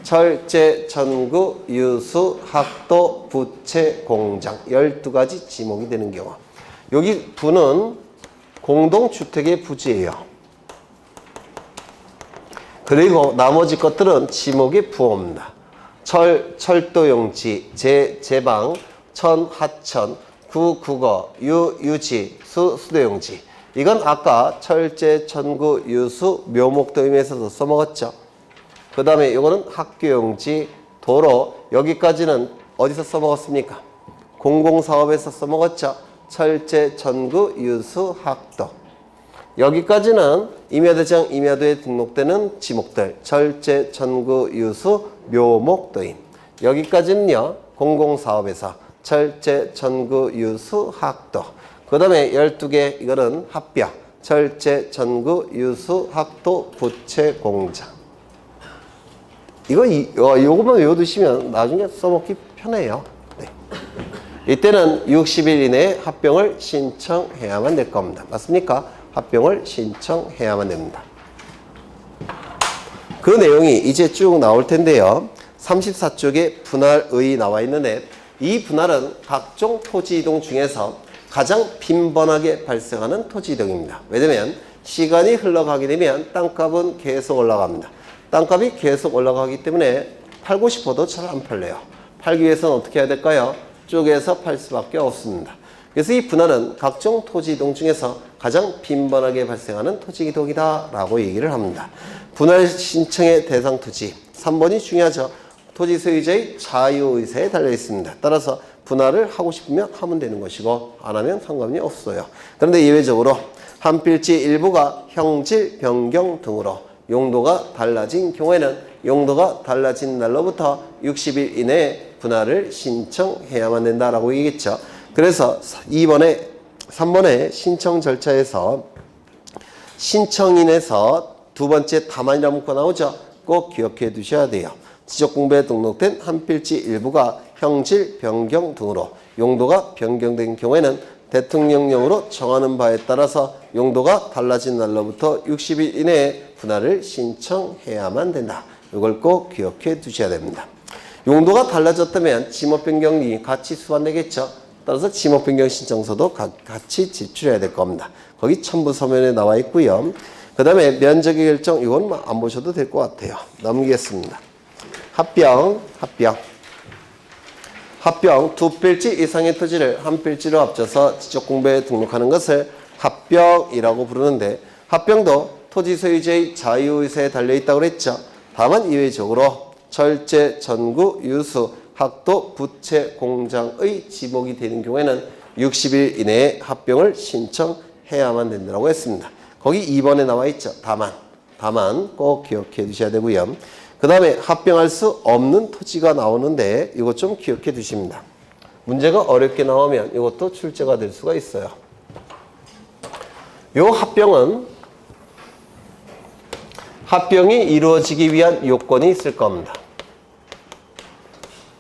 철제, 천구, 유수, 학도, 부채, 공장. 12가지 지목이 되는 경우. 여기 부는 공동주택의 부지예요. 그리고 나머지 것들은 지목이 부호입니다. 철도용지, 제방, 천, 하천, 구, 국어, 유, 유지, 수, 수도용지. 이건 아까 철제, 천구, 유수, 묘목도임에서도 써먹었죠. 그 다음에 이거는 학교용지, 도로. 여기까지는 어디서 써먹었습니까? 공공사업에서 써먹었죠. 철제, 천구, 유수, 학도. 여기까지는 임야대장, 임야도에 등록되는 지목들. 철제, 천구, 유수, 묘목도임. 여기까지는요. 공공사업에서 철제, 천구, 유수, 학도. 그 다음에 12개 이거는 합병. 철제, 천구, 유수, 학도, 부채, 공장. 요것만 외워두시면 나중에 써먹기 편해요. 네. 이때는 60일 이내에 합병을 신청해야만 될 겁니다. 맞습니까? 합병을 신청해야만 됩니다. 그 내용이 이제 쭉 나올 텐데요. 34쪽에 분할의 나와 있는데 이 분할은 각종 토지 이동 중에서 가장 빈번하게 발생하는 토지 이동입니다. 왜냐면 시간이 흘러가게 되면 땅값은 계속 올라갑니다. 땅값이 계속 올라가기 때문에 팔고 싶어도 잘 안 팔려요. 팔기 위해서는 어떻게 해야 될까요? 쪼개서 팔 수밖에 없습니다. 그래서 이 분할은 각종 토지 이동 중에서 가장 빈번하게 발생하는 토지 이동이다 라고 얘기를 합니다. 분할 신청의 대상 토지 3번이 중요하죠. 토지 소유자의 자유의사에 달려 있습니다. 따라서 분할을 하고 싶으면 하면 되는 것이고 안 하면 상관이 없어요. 그런데 예외적으로 한 필지 일부가 형질 변경 등으로 용도가 달라진 경우에는 용도가 달라진 날로부터 60일 이내에 분할을 신청해야만 된다라고 얘기했죠. 그래서 3번의 신청 절차에서 신청인에서 두 번째 다만이라는 문구가 나오죠. 꼭 기억해 두셔야 돼요. 지적공부에 등록된 한 필지 일부가 형질 변경 등으로 용도가 변경된 경우에는 대통령령으로 정하는 바에 따라서 용도가 달라진 날로부터 60일 이내에 분할을 신청해야만 된다. 이걸 꼭 기억해 두셔야 됩니다. 용도가 달라졌다면 지목 변경이 같이 수반되겠죠. 따라서 지목 변경 신청서도 같이 제출해야 될 겁니다. 거기 첨부 서면에 나와 있고요. 그 다음에 면적의 결정 이건 안 보셔도 될 것 같아요. 넘기겠습니다. 합병 두 필지 이상의 토지를 한 필지로 합쳐서 지적공부에 등록하는 것을 합병이라고 부르는데 합병도 토지 소유자의 자유의사에 달려있다고 그랬죠. 다만 이외적으로 철제, 전구, 유수, 학도, 부채, 공장의 지목이 되는 경우에는 60일 이내에 합병을 신청해야만 된다고 했습니다. 거기 2번에 나와 있죠. 다만 꼭 기억해 두셔야 되고요. 그 다음에 합병할 수 없는 토지가 나오는데 이것 좀 기억해 두십니다. 문제가 어렵게 나오면 이것도 출제가 될 수가 있어요. 이 합병이 이루어지기 위한 요건이 있을 겁니다.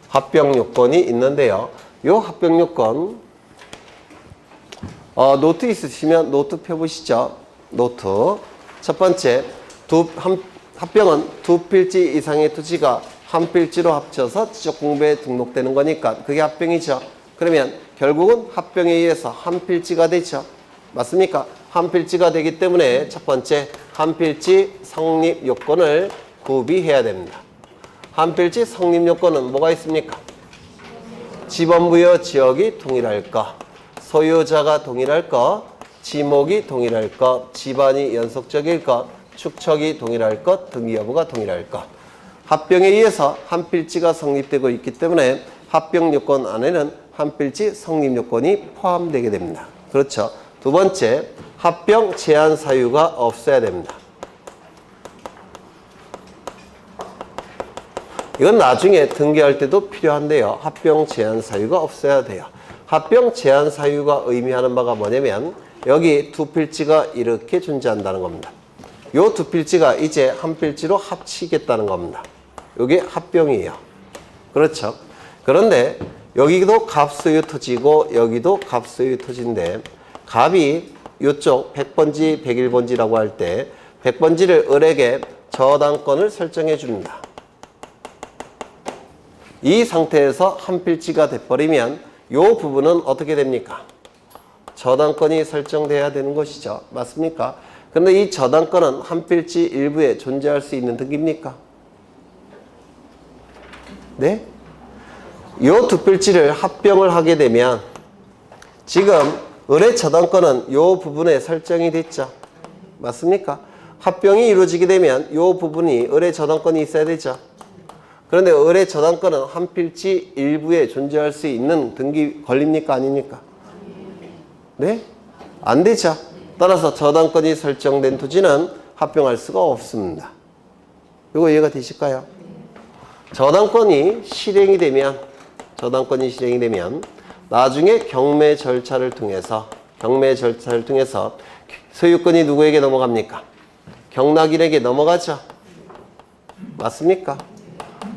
합병 요건이 있는데요. 이 합병 요건 노트 있으시면 노트 펴보시죠. 노트. 첫 번째, 합병은 두 필지 이상의 토지가 한 필지로 합쳐서 지적공부에 등록되는 거니까 그게 합병이죠. 그러면 결국은 합병에 의해서 한 필지가 되죠. 맞습니까? 한 필지가 되기 때문에 첫 번째, 한 필지 성립 요건을 구비해야 됩니다. 한 필지 성립 요건은 뭐가 있습니까? 지번부여 지역이 동일할 것, 소유자가 동일할 것, 지목이 동일할 것, 집안이 연속적일 것, 축척이 동일할 것, 등기 여부가 동일할 것. 합병에 의해서 한 필지가 성립되고 있기 때문에 합병 요건 안에는 한 필지 성립 요건이 포함되게 됩니다. 그렇죠. 두 번째, 합병 제한 사유가 없어야 됩니다. 이건 나중에 등기할 때도 필요한데요. 합병 제한 사유가 없어야 돼요. 합병 제한 사유가 의미하는 바가 뭐냐면 여기 두 필지가 이렇게 존재한다는 겁니다. 요 두 필지가 이제 한 필지로 합치겠다는 겁니다. 이게 합병이에요. 그렇죠. 그런데 여기도 갑소유 토지고 여기도 갑소유 토지인데 갑이 이쪽 100번지 101번지라고 할 때 100번지를 을에게 저당권을 설정해 줍니다. 이 상태에서 한 필지가 돼버리면 이 부분은 어떻게 됩니까? 저당권이 설정돼야 되는 것이죠. 맞습니까? 그런데 이 저당권은 한 필지 일부에 존재할 수 있는 등기입니까? 네? 이 두 필지를 합병을 하게 되면 지금 을의 저당권은 이 부분에 설정이 됐죠. 맞습니까? 합병이 이루어지게 되면 이 부분이 을의 저당권이 있어야 되죠. 그런데 을의 저당권은 한 필지 일부에 존재할 수 있는 등기 권리입니까? 아닙니까? 네? 안 되죠. 따라서 저당권이 설정된 토지는 합병할 수가 없습니다. 이거 이해가 되실까요? 저당권이 실행이 되면 나중에 경매 절차를 통해서 소유권이 누구에게 넘어갑니까? 경락인에게 넘어가죠. 맞습니까?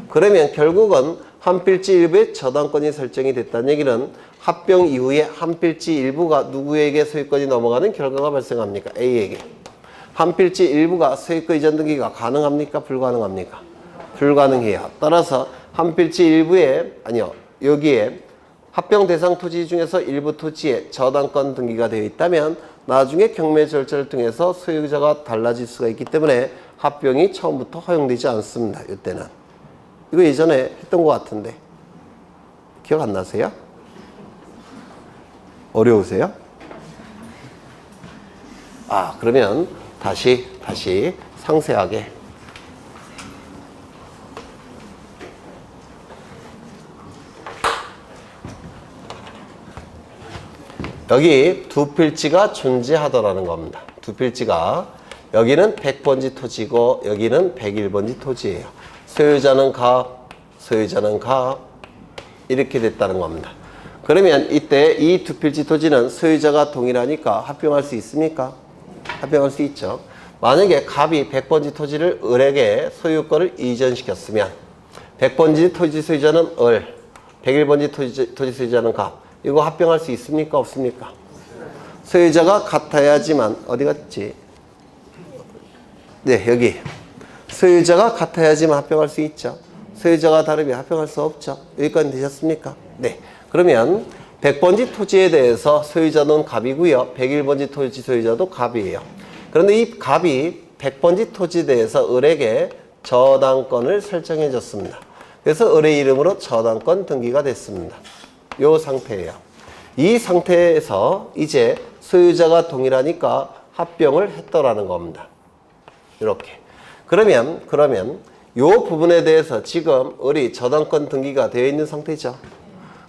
그러면 결국은 한 필지 일부에 저당권이 설정이 됐다는 얘기는 합병 이후에 한 필지 일부가 누구에게 소유권이 넘어가는 결과가 발생합니까? A에게. 한 필지 일부가 소유권 이전 등기가 가능합니까? 불가능합니까? 불가능해요. 따라서 한 필지 일부에 여기에 합병 대상 토지 중에서 일부 토지에 저당권 등기가 되어 있다면 나중에 경매 절차를 통해서 소유자가 달라질 수가 있기 때문에 합병이 처음부터 허용되지 않습니다. 이때는. 이거 예전에 했던 것 같은데 기억 안 나세요? 어려우세요? 그러면 다시 상세하게 여기 두 필지가 존재하더라는 겁니다. 두 필지가 여기는 100번지 토지고 여기는 101번지 토지예요. 소유자는 갑, 소유자는 갑 이렇게 됐다는 겁니다. 그러면 이때 이 두 필지 토지는 소유자가 동일하니까 합병할 수 있습니까? 합병할 수 있죠. 만약에 갑이 100번지 토지를 을에게 소유권을 이전시켰으면 100번지 토지 소유자는 을, 101번지 토지 소유자는 갑. 이거 합병할 수 있습니까? 없습니까? 소유자가 같아야지만 어디 갔지? 네, 여기. 소유자가 같아야지만 합병할 수 있죠. 소유자가 다르면 합병할 수 없죠. 여기까지 되셨습니까? 네. 그러면 100번지 토지에 대해서 소유자는 갑이고요. 101번지 토지 소유자도 갑이에요. 그런데 이 갑이 100번지 토지에 대해서 을에게 저당권을 설정해 줬습니다. 그래서 을의 이름으로 저당권 등기가 됐습니다. 이 상태예요. 이 상태에서 이제 소유자가 동일하니까 합병을 했더라는 겁니다. 이렇게. 그러면 이 부분에 대해서 지금 을이 저당권 등기가 되어 있는 상태죠.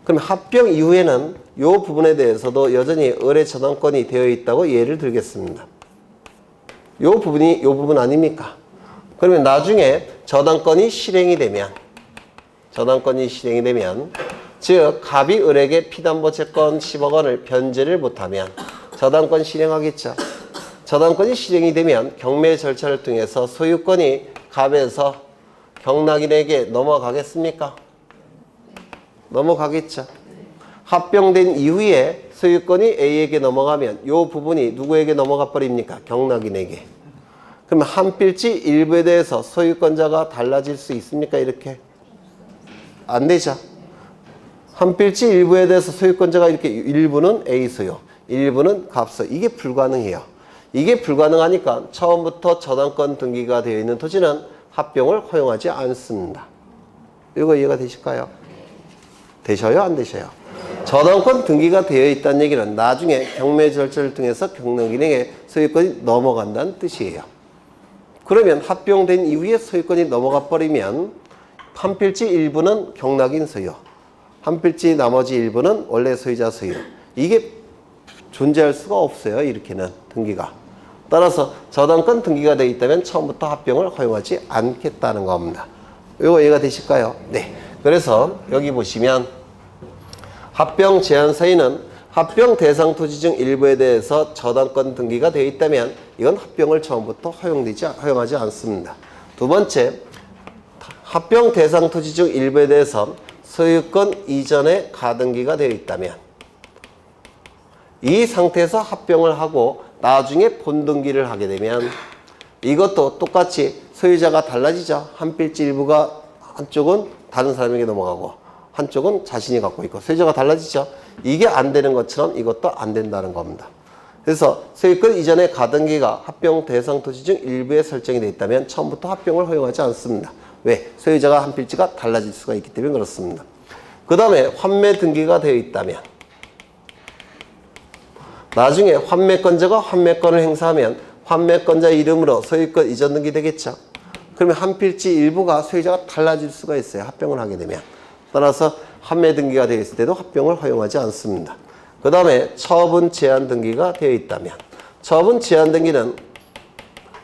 그럼 합병 이후에는 이 부분에 대해서도 여전히 을의 저당권이 되어 있다고 예를 들겠습니다. 이 부분 아닙니까? 그러면 나중에 저당권이 실행이 되면 즉 갑이 을에게 피담보 채권 10억 원을 변제를 못하면 저당권 실행하겠죠. 저당권이 실행이 되면 경매 절차를 통해서 소유권이 갑에서 경락인에게 넘어가겠습니까? 넘어가겠죠. 합병된 이후에 소유권이 A에게 넘어가면 이 부분이 누구에게 넘어가 버립니까? 경락인에게. 그러면 한 필지 일부에 대해서 소유권자가 달라질 수 있습니까? 이렇게? 안 되죠. 한 필지 일부에 대해서 소유권자가 이렇게 일부는 A 소유, 일부는 갑 소유. 이게 불가능해요. 이게 불가능하니까 처음부터 저당권 등기가 되어 있는 토지는 합병을 허용하지 않습니다. 이거 이해가 되실까요? 되셔요? 안 되셔요? 저당권 등기가 되어 있다는 얘기는 나중에 경매 절차를 통해서 경락인에게 소유권이 넘어간다는 뜻이에요. 그러면 합병된 이후에 소유권이 넘어가 버리면 한 필지 일부는 경락인 소유, 한 필지 나머지 일부는 원래 소유자 소유. 이게 존재할 수가 없어요. 이렇게는 등기가. 따라서 저당권 등기가 되어 있다면 처음부터 합병을 허용하지 않겠다는 겁니다. 이거 이해가 되실까요? 네. 그래서 여기 보시면 합병 제한 사유는 합병 대상 토지 중 일부에 대해서 저당권 등기가 되어 있다면 이건 합병을 처음부터 허용하지 않습니다. 두 번째, 합병 대상 토지 중 일부에 대해서 소유권 이전에 가등기가 되어 있다면 이 상태에서 합병을 하고 나중에 본등기를 하게 되면 이것도 똑같이 소유자가 달라지죠. 한 필지 일부가 한쪽은 다른 사람에게 넘어가고 한쪽은 자신이 갖고 있고 소유자가 달라지죠. 이게 안 되는 것처럼 이것도 안 된다는 겁니다. 그래서 소유권 이전의 가등기가 합병 대상 토지 중 일부에 설정이 되어 있다면 처음부터 합병을 허용하지 않습니다. 왜? 소유자가 한 필지가 달라질 수가 있기 때문에 그렇습니다. 그 다음에 환매 등기가 되어 있다면 나중에 환매권자가 환매권을 행사하면 환매권자 이름으로 소유권 이전 등기 되겠죠. 그러면 한 필지 일부가 소유자가 달라질 수가 있어요. 합병을 하게 되면. 따라서 환매 등기가 되어 있을 때도 합병을 허용하지 않습니다. 그 다음에 처분 제한 등기가 되어 있다면 처분 제한 등기는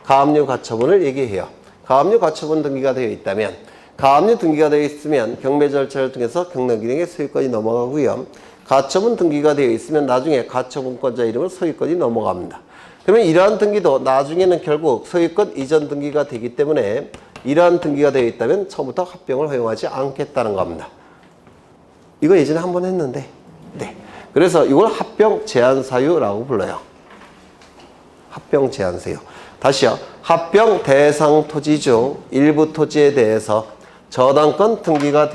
가압류 가처분을 얘기해요. 가압류 가처분 등기가 되어 있다면 가압류 등기가 되어 있으면 경매 절차를 통해서 경락인에게 소유권이 넘어가고요. 가처분 등기가 되어 있으면 나중에 가처분권자 이름으로 소유권이 넘어갑니다. 그러면 이러한 등기도 나중에는 결국 소유권 이전 등기가 되기 때문에 이러한 등기가 되어 있다면 처음부터 합병을 허용하지 않겠다는 겁니다. 이거 예전에 한번 했는데 네. 그래서 이걸 합병 제한 사유라고 불러요. 합병 제한 사유. 다시요. 합병 대상 토지 중 일부 토지에 대해서 저당권 등기가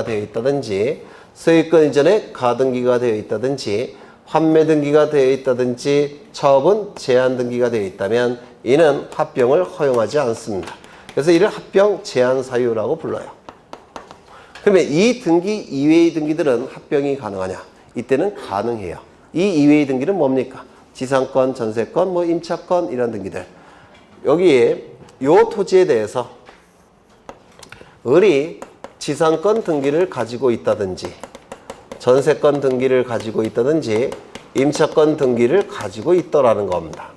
되어 있다든지 소유권 이전에 가등기가 되어 있다든지 환매 등기가 되어 있다든지 처분 제한 등기가 되어 있다면 이는 합병을 허용하지 않습니다. 그래서 이를 합병 제한 사유라고 불러요. 그러면 이 등기 이외의 등기들은 합병이 가능하냐? 이때는 가능해요. 이 이외의 등기는 뭡니까? 지상권, 전세권, 임차권 이런 등기들. 여기에 요 토지에 대해서 을이 지상권 등기를 가지고 있다든지 전세권 등기를 가지고 있다든지 임차권 등기를 가지고 있더라는 겁니다.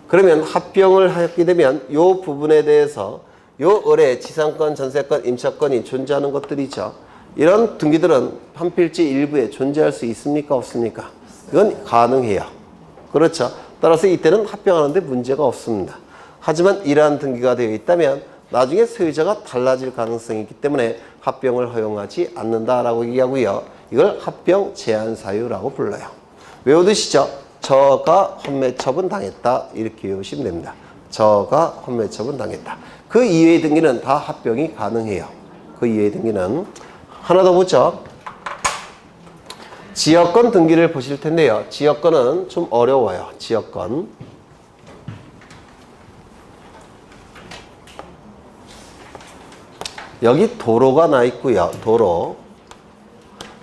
그러면 합병을 하게 되면 이 부분에 대해서 요 을에 지상권, 전세권, 임차권이 존재하는 것들이죠. 이런 등기들은 한 필지 일부에 존재할 수 있습니까? 없습니까? 이건 가능해요. 그렇죠. 따라서 이때는 합병하는데 문제가 없습니다. 하지만 이러한 등기가 되어 있다면 나중에 소유자가 달라질 가능성이 있기 때문에 합병을 허용하지 않는다라고 얘기하고요. 이걸 합병 제한 사유라고 불러요. 외워두시죠. 저가 환매 처분 당했다. 이렇게 외우시면 됩니다. 저가 환매 처분 당했다. 그 이외의 등기는 다 합병이 가능해요. 그 이외의 등기는 하나 더 보죠. 지역권 등기를 보실 텐데요. 지역권은 좀 어려워요. 지역권. 여기 도로가 나 있고요. 도로.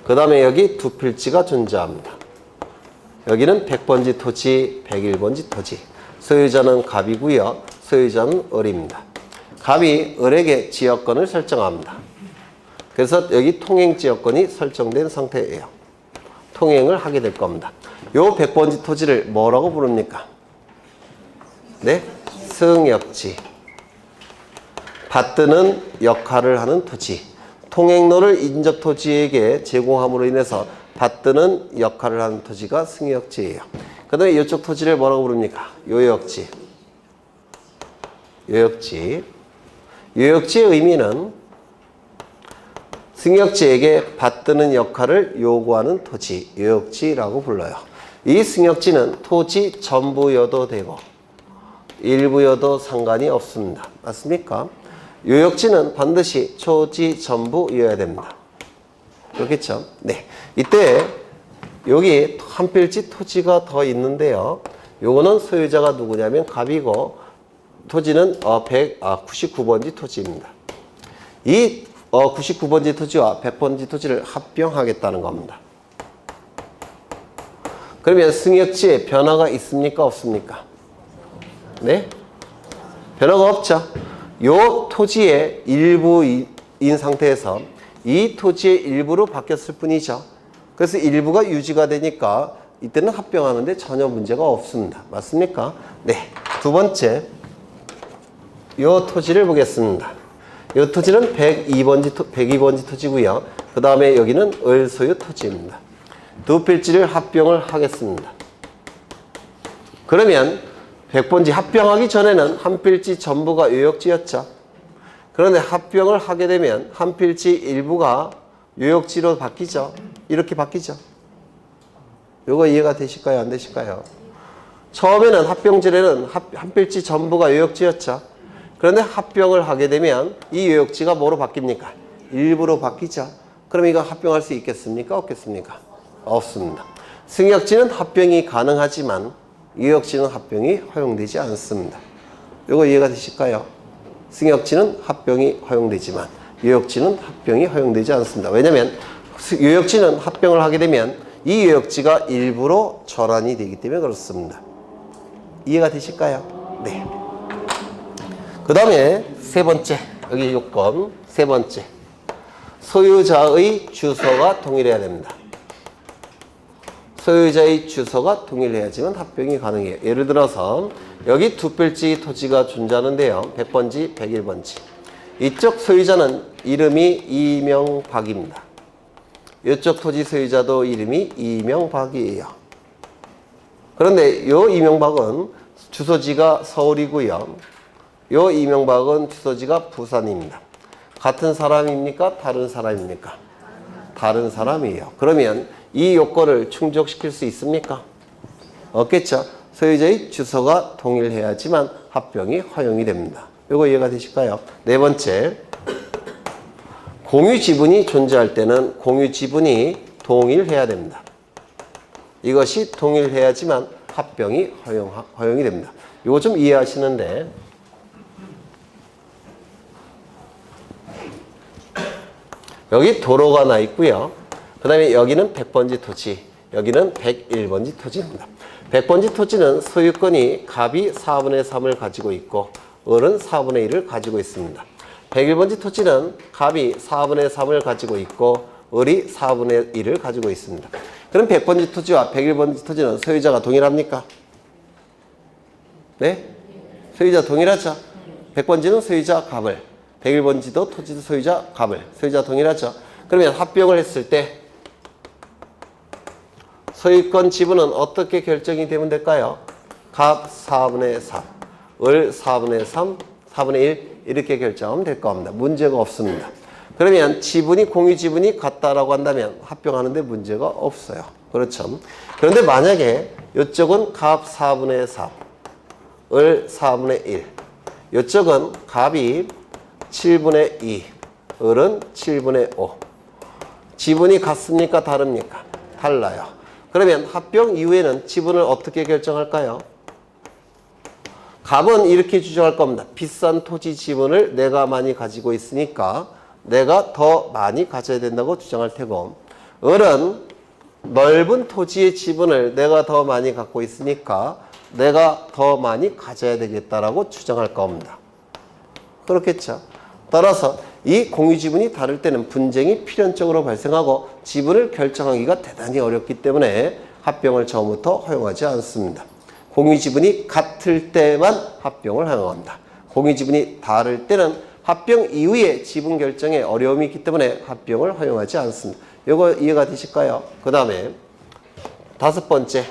그 다음에 여기 두 필지가 존재합니다. 여기는 100번지 토지, 101번지 토지. 소유자는 갑이고요. 소유자는 을입니다. 갑이 을에게 지역권을 설정합니다. 그래서 여기 통행지역권이 설정된 상태예요. 통행을 하게 될 겁니다. 요 100번지 토지를 뭐라고 부릅니까? 네? 승역지. 받드는 역할을 하는 토지. 통행로를 인접 토지에게 제공함으로 인해서 받드는 역할을 하는 토지가 승역지예요. 그 다음에 이쪽 토지를 뭐라고 부릅니까? 요역지. 요역지. 요역지의 의미는 승역지에게 받드는 역할을 요구하는 토지, 요역지라고 불러요. 이 승역지는 토지 전부여도 되고 일부여도 상관이 없습니다. 맞습니까? 요역지는 반드시 토지 전부여야 됩니다. 그렇겠죠? 네. 이때 여기 한 필지 토지가 더 있는데요. 요거는 소유자가 누구냐면 갑이고 토지는 99번지 토지입니다. 이 99번지 토지와 100번지 토지를 합병하겠다는 겁니다. 그러면 승역지에 변화가 있습니까? 없습니까? 네? 변화가 없죠. 요 토지의 일부인 상태에서 이 토지의 일부로 바뀌었을 뿐이죠. 그래서 일부가 유지가 되니까 이때는 합병하는데 전혀 문제가 없습니다. 맞습니까? 네. 두 번째, 요 토지를 보겠습니다. 이 토지는 102번지 토지고요. 그 다음에 여기는 을 소유 토지입니다. 두 필지를 합병을 하겠습니다. 그러면 100번지 합병하기 전에는 한 필지 전부가 요역지였죠. 그런데 합병을 하게 되면 한 필지 일부가 요역지로 바뀌죠. 이렇게 바뀌죠. 요거 이해가 되실까요? 안 되실까요? 처음에는 합병전에는 한 필지 전부가 요역지였죠. 그런데 합병을 하게 되면 이 요역지가 뭐로 바뀝니까? 일부로 바뀌죠. 그럼 이거 합병할 수 있겠습니까? 없겠습니까? 없습니다. 승역지는 합병이 가능하지만 요역지는 합병이 허용되지 않습니다. 이거 이해가 되실까요? 승역지는 합병이 허용되지만 요역지는 합병이 허용되지 않습니다. 왜냐하면 요역지는 합병을 하게 되면 이 요역지가 일부로 전환이 되기 때문에 그렇습니다. 이해가 되실까요? 네. 그 다음에 세 번째, 여기 요건 세 번째, 소유자의 주소가 동일해야 됩니다. 소유자의 주소가 동일해야지만 합병이 가능해요. 예를 들어서 여기 두 필지 토지가 존재하는데요. 100번지, 101번지. 이쪽 소유자는 이름이 이명박입니다. 이쪽 토지 소유자도 이름이 이명박이에요. 그런데 이 이명박은 주소지가 서울이고요. 요 이명박은 주소지가 부산입니다. 같은 사람입니까? 다른 사람입니까? 다른 사람이에요. 그러면 이 요건을 충족시킬 수 있습니까? 없겠죠. 소유자의 주소가 동일해야지만 합병이 허용이 됩니다. 요거 이해가 되실까요? 네 번째, 공유 지분이 존재할 때는 공유 지분이 동일해야 됩니다. 이것이 동일해야지만 합병이 허용이 됩니다. 요거 좀 이해하시는데, 여기 도로가 나 있고요. 그 다음에 여기는 100번지 토지, 여기는 101번지 토지입니다. 100번지 토지는 소유권이 갑이 4분의 3을 가지고 있고 을은 4분의 1을 가지고 있습니다. 101번지 토지는 갑이 4분의 3을 가지고 있고 을이 4분의 1을 가지고 있습니다. 그럼 100번지 토지와 101번지 토지는 소유자가 동일합니까? 네? 소유자 동일하죠? 100번지는 소유자 갑을, 101번지도 토지도 소유자 갑을, 소유자 동일하죠? 그러면 합병을 했을 때 소유권 지분은 어떻게 결정이 되면 될까요? 갑 4분의 3, 을 4분의 3, 4분의 1 이렇게 결정하면 될 겁니다. 문제가 없습니다. 그러면 지분이 공유 지분이 같다라고 한다면 합병하는데 문제가 없어요. 그렇죠? 그런데 만약에 이쪽은 갑 4분의 3, 을 4분의 1, 이쪽은 갑이 7분의 2, 을은 7분의 5. 지분이 같습니까? 다릅니까? 달라요. 그러면 합병 이후에는 지분을 어떻게 결정할까요? 갑은 이렇게 주장할 겁니다. 비싼 토지 지분을 내가 많이 가지고 있으니까 내가 더 많이 가져야 된다고 주장할 테고, 을은 넓은 토지의 지분을 내가 더 많이 갖고 있으니까 내가 더 많이 가져야 되겠다라고 주장할 겁니다. 그렇겠죠. 따라서 이 공유지분이 다를 때는 분쟁이 필연적으로 발생하고 지분을 결정하기가 대단히 어렵기 때문에 합병을 처음부터 허용하지 않습니다. 공유지분이 같을 때만 합병을 허용합니다. 공유지분이 다를 때는 합병 이후에 지분 결정에 어려움이 있기 때문에 합병을 허용하지 않습니다. 이거 이해가 되실까요? 그 다음에 5번째,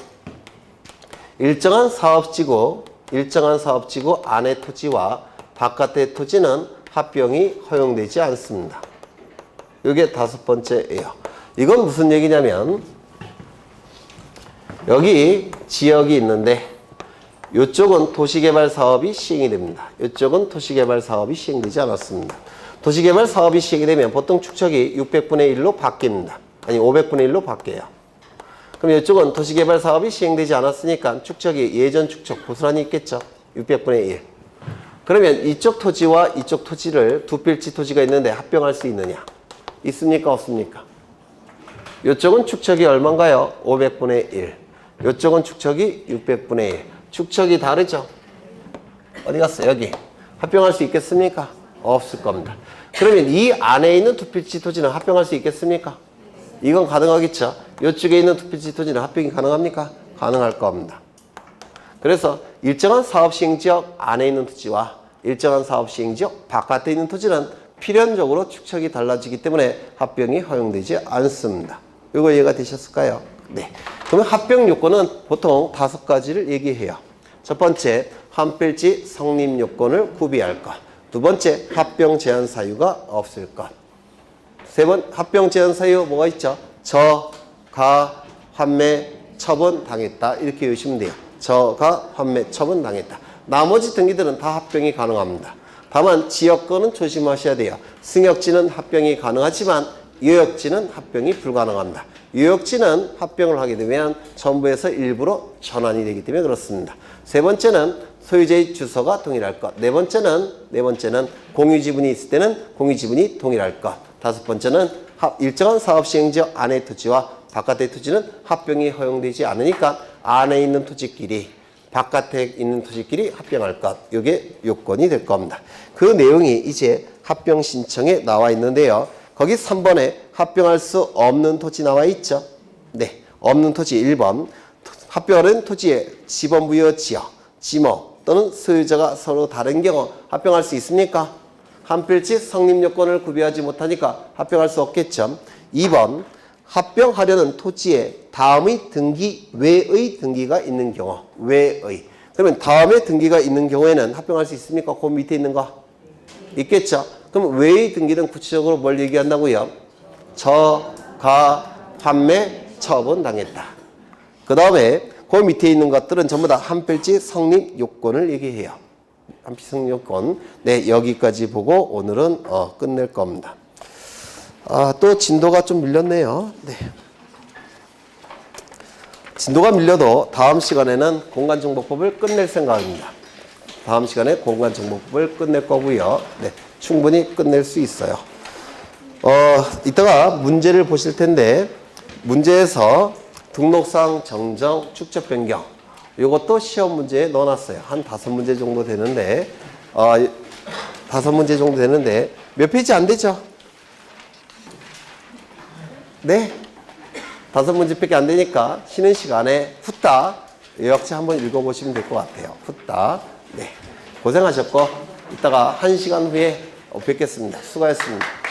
일정한 사업지구 안의 토지와 바깥의 토지는 합병이 허용되지 않습니다. 이게 5번째예요. 이건 무슨 얘기냐면 여기 지역이 있는데 이쪽은 도시개발 사업이 시행이 됩니다. 이쪽은 도시개발 사업이 시행되지 않았습니다. 도시개발 사업이 시행이 되면 보통 축척이 600분의 1로 바뀝니다. 아니 500분의 1로 바뀌어요. 그럼 이쪽은 도시개발 사업이 시행되지 않았으니까 축척이 예전 축척 고스란히 있겠죠. 600분의 1. 그러면 이쪽 토지와 이쪽 토지를 두 필지 토지가 있는데 합병할 수 있느냐? 있습니까? 없습니까? 이쪽은 축척이 얼마인가요? 500분의 1. 이쪽은 축척이 600분의 1. 축척이 다르죠? 어디 갔어? 여기. 합병할 수 있겠습니까? 없을 겁니다. 그러면 이 안에 있는 두 필지 토지는 합병할 수 있겠습니까? 이건 가능하겠죠? 이쪽에 있는 두 필지 토지는 합병이 가능합니까? 가능할 겁니다. 그래서 일정한 사업시행지역 안에 있는 토지와 일정한 사업시행지역 바깥에 있는 토지는 필연적으로 축척이 달라지기 때문에 합병이 허용되지 않습니다. 이거 이해가 되셨을까요? 네. 그러면 합병 요건은 보통 5가지를 얘기해요. 첫 번째, 한 필지 성립 요건을 구비할 것. 두 번째, 합병 제한 사유가 없을 것. 세 번, 합병 제한 사유 뭐가 있죠? 가, 환매, 처분 당했다. 이렇게 외우시면 돼요. 가, 환매, 처분 당했다. 나머지 등기들은 다 합병이 가능합니다. 다만 지역권은 조심하셔야 돼요. 승역지는 합병이 가능하지만 유역지는 합병이 불가능합니다. 유역지는 합병을 하게 되면 전부에서 일부로 전환이 되기 때문에 그렇습니다. 세 번째는 소유자의 주소가 동일할 것. 네 번째는 공유지분이 있을 때는 공유지분이 동일할 것. 다섯 번째는 일정한 사업시행지역 안의 토지와 바깥의 토지는 합병이 허용되지 않으니까 안에 있는 토지끼리 바깥에 있는 토지끼리 합병할 것. 이게 요건이 될 겁니다. 그 내용이 이제 합병 신청에 나와 있는데요. 거기 3번에 합병할 수 없는 토지 나와 있죠. 네, 없는 토지 1번. 합병하는 토지의 지번부여 지역, 지목 또는 소유자가 서로 다른 경우 합병할 수 있습니까? 한 필지 성립 요건을 구비하지 못하니까 합병할 수 없겠죠. 2번, 합병하려는 토지에 다음의 등기 외의 등기가 있는 경우. 외의. 그러면 다음에 등기가 있는 경우에는 합병할 수 있습니까? 그 밑에 있는 거? 있겠죠. 그럼 외의 등기는 구체적으로 뭘 얘기한다고요? 가, 환매, 처분 당했다. 그 다음에 그 밑에 있는 것들은 전부 다 한 필지 성립 요건을 얘기해요. 한 필지 성립 요건. 네, 여기까지 보고 오늘은 끝낼 겁니다. 또 진도가 좀 밀렸네요. 네. 진도가 밀려도 다음 시간에는 공간정보법을 끝낼 생각입니다. 다음 시간에 공간정보법을 끝낼 거고요. 네, 충분히 끝낼 수 있어요. 이따가 문제를 보실 텐데 문제에서 등록상 정정, 축적 변경 이것도 시험 문제에 넣어놨어요. 한 5문제 정도 되는데 5문제 정도 되는데 몇 페이지 안 되죠? 네. 5문제밖에 안 되니까 쉬는 시간에 후딱 요약체 한번 읽어보시면 될 것 같아요. 후딱. 네. 고생하셨고 이따가 1시간 후에 뵙겠습니다. 수고하셨습니다.